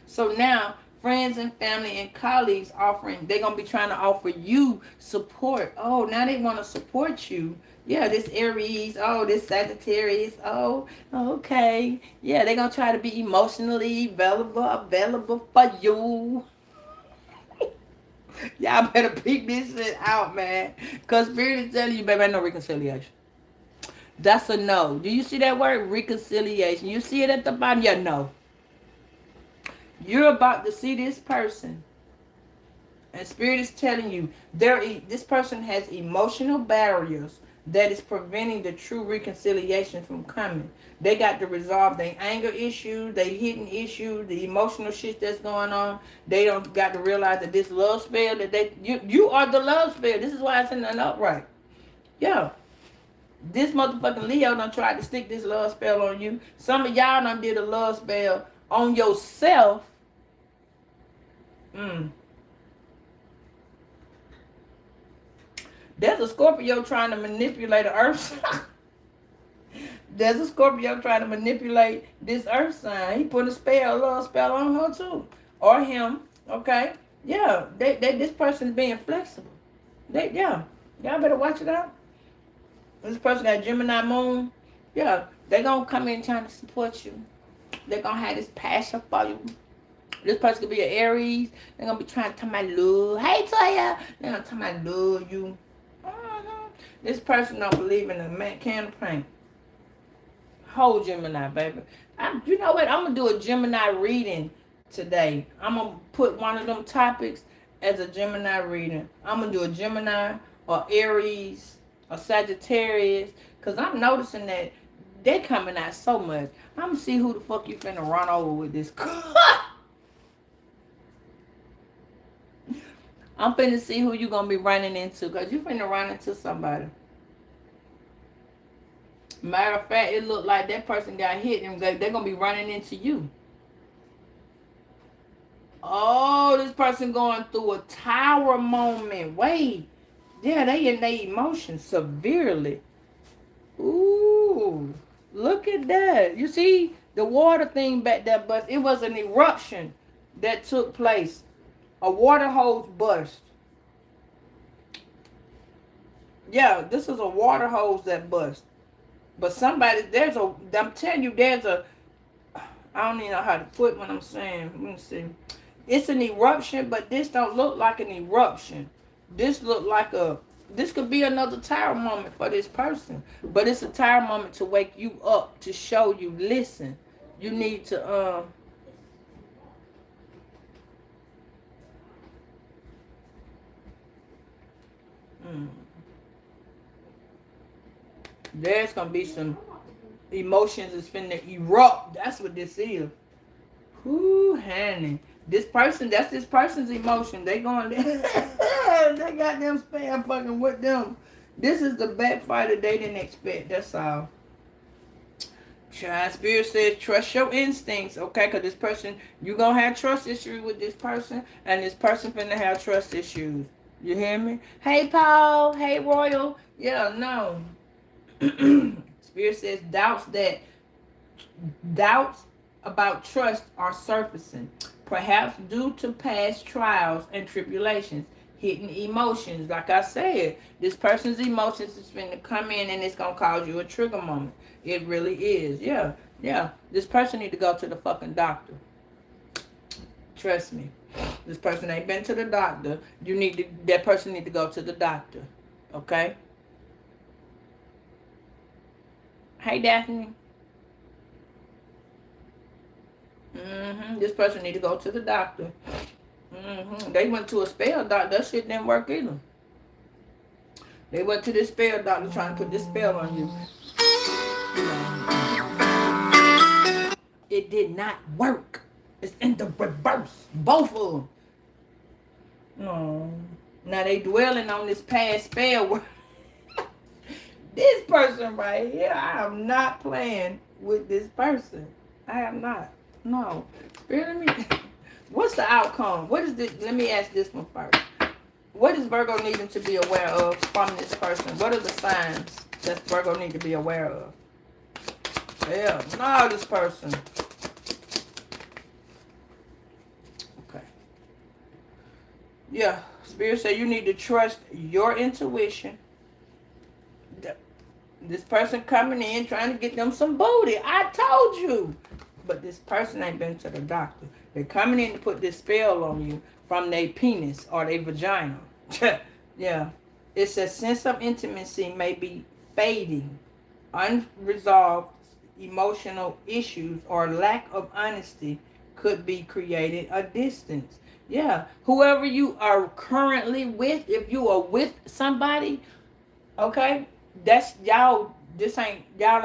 So now, friends and family and colleagues offering, they're going to be trying to offer you support. Oh, now they want to support you. Yeah, this Aries. Oh, this Sagittarius. Oh, okay. Yeah, they're going to try to be emotionally available for you. Y'all better peek this shit out, man. Because Spirit is telling you, baby, ain't no reconciliation. That's a no. Do you see that word? Reconciliation. You see it at the bottom? Yeah, no. You're about to see this person. And Spirit is telling you, this person has emotional barriers that is preventing the true reconciliation from coming. They got to resolve their anger issues, their hidden issues, the emotional shit that's going on. They don't got to realize that this love spell that you are the love spell. This is why it's in an upright. Yeah. This motherfucking Leo done tried to stick this love spell on you. Some of y'all done did a love spell on yourself. There's a Scorpio trying to manipulate the earth. There's a Scorpio trying to manipulate this earth sign. He put a love spell on her too. Or him. Okay? Yeah. This person's being flexible. Y'all better watch it out. This person got Gemini moon. Yeah. They're going to come in trying to support you. They're going to have this passion for you. This person could be an Aries. They're going to be trying to tell my love. Hey, Toya. They're going to tell my love you. This person don't believe in a can of paint. Whole Gemini, baby. You know what? I'm going to do a Gemini reading today. I'm going to put one of them topics as a Gemini reading. I'm going to do a Gemini or Aries or Sagittarius. Because I'm noticing that they're coming out so much. I'm going to see who the fuck you finna run over with this. I'm finna see who you gonna be running into, because you finna run into somebody. Matter of fact, it looked like that person got hit and they're gonna be running into you. Oh, this person going through a tower moment. Wait. Yeah, they in their emotions severely. Ooh. Look at that. You see the water thing back there, but it was an eruption that took place. A water hose burst. Yeah, this is a water hose that burst. But somebody, I'm telling you, I don't even know how to put what I'm saying. Let me see. It's an eruption, but this don't look like an eruption. This look like this could be another tower moment for this person. But it's a tower moment to wake you up, to show you, listen, you need to, there's going to be some emotions that's finna erupt. That's what this is. Whoo, honey. That's this person's emotion. They going, they got them spam fucking with them. This is the backfire that they didn't expect. That's all. Child Spirit says, trust your instincts, okay? Because this person, you going to have trust issues with this person, and this person finna have trust issues. You hear me? Hey, Paul. Hey, Royal. Yeah, no. Spirit says, doubts about trust are surfacing, perhaps due to past trials and tribulations, hidden emotions. Like I said, this person's emotions is going to come in and it's going to cause you a trigger moment. It really is. Yeah, yeah. This person need to go to the fucking doctor. Trust me. This person ain't been to the doctor. That person need to go to the doctor. Okay? Hey, Daphne. This person need to go to the doctor. They went to a spell doctor. That shit didn't work either. They went to this spell doctor trying to put this spell on you. It did not work. It's in the reverse. Both of them. No. Now they dwelling on this past spell. This person right here, I am not playing with this person. I am not. No. Really? What's the outcome? What is this? Let me ask this one first. What is Virgo needing to be aware of from this person? What are the signs that Virgo need to be aware of? Yeah, no, this person. Okay. Yeah, Spirit said you need to trust your intuition. This person coming in trying to get them some booty. I told you. But this person ain't been to the doctor. They're coming in to put this spell on you from their penis or their vagina. Yeah. It's a sense of intimacy may be fading. Unresolved emotional issues or lack of honesty could be creating a distance. Yeah. Whoever you are currently with, if you are with somebody, okay, that's y'all. Y'all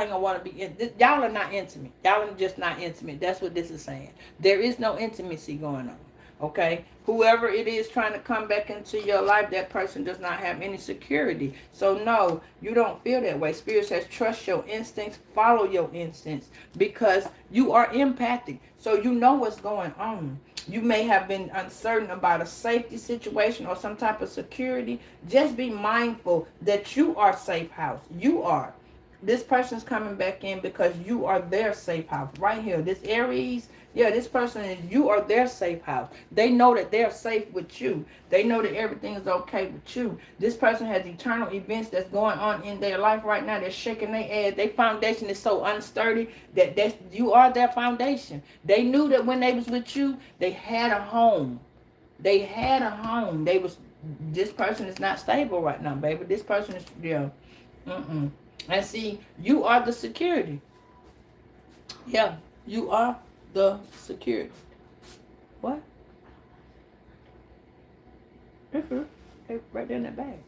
ain't gonna want to be y'all are not intimate. Y'all are just not intimate. That's what this is saying. There is no intimacy going on. Okay, whoever it is trying to come back into your life, that person does not have any security. So no, you don't feel that way. Spirit says trust your instincts, follow your instincts, because you are empathic. So you know what's going on. You may have been uncertain about a safety situation or some type of security. Just be mindful that you are safe house. You are. This person's coming back in because you are their safe house. Right here, this Aries, yeah, this person is, you are their safe house. They know that they're safe with you. They know that everything is okay with you. This person has eternal events that's going on in their life right now. They're shaking their ass. Their foundation is so unsturdy that you are their foundation. They knew that when they was with you, they had a home. They had a home. This person is not stable right now, baby. This person is, yeah. And see, you are the security. Yeah, you are the security. What? It's right there in that bag.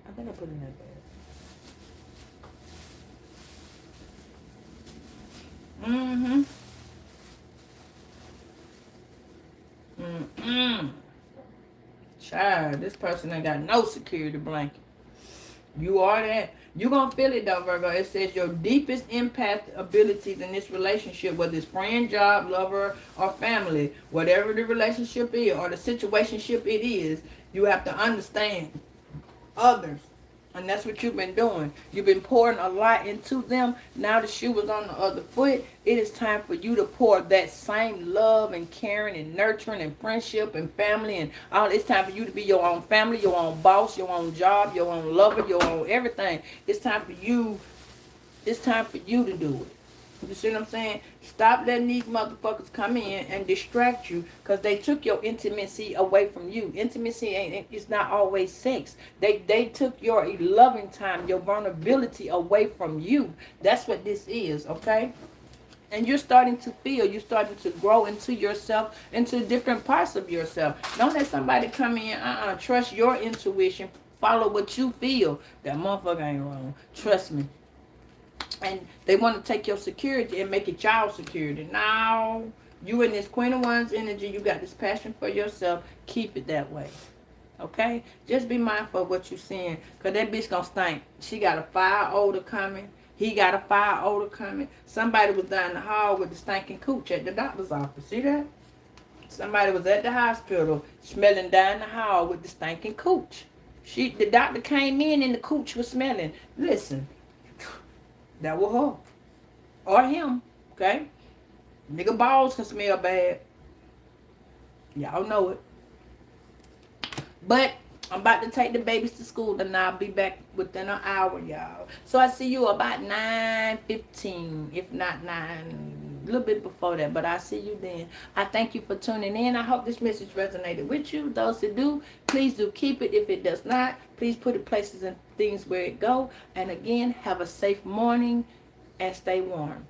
I think I put it in that bag. Child, this person ain't got no security blanket. You are that. You gonna feel it though, Virgo. It says your deepest impact abilities in this relationship, whether it's friend, job, lover, or family, whatever the relationship is or the situationship it is, you have to understand others. And that's what you've been doing. You've been pouring a lot into them. Now the shoe is on the other foot. It is time for you to pour that same love and caring and nurturing and friendship and family and all. It's time for you to be your own family, your own boss, your own job, your own lover, your own everything. It's time for you. It's time for you to do it. You see what I'm saying? Stop letting these motherfuckers come in and distract you because they took your intimacy away from you. Intimacy it's not always sex. They took your loving time, your vulnerability away from you. That's what this is, okay? And you're starting to feel, you're starting to grow into yourself, into different parts of yourself. Don't let somebody come in, trust your intuition, follow what you feel. That motherfucker ain't wrong. Trust me. And they want to take your security and make it y'all security. Now, you in this Queen of Wands energy, you got this passion for yourself. Keep it that way. Okay? Just be mindful of what you're seeing. Because that bitch gonna stink. She got a fire odor coming. He got a fire odor coming. Somebody was down the hall with the stinking cooch at the doctor's office. See that? Somebody was at the hospital smelling down the hall with the stinking cooch. The doctor came in and the cooch was smelling. Listen. That was her. Or him. Okay? Nigga balls can smell bad. Y'all know it. But I'm about to take the babies to school and I'll be back within an hour, y'all. So I see you about 9:15, if not 9, a little bit before that. But I'll see you then. I thank you for tuning in. I hope this message resonated with you. Those that do, please do keep it. If it does not, please put it places and things where it go. And again, have a safe morning and stay warm.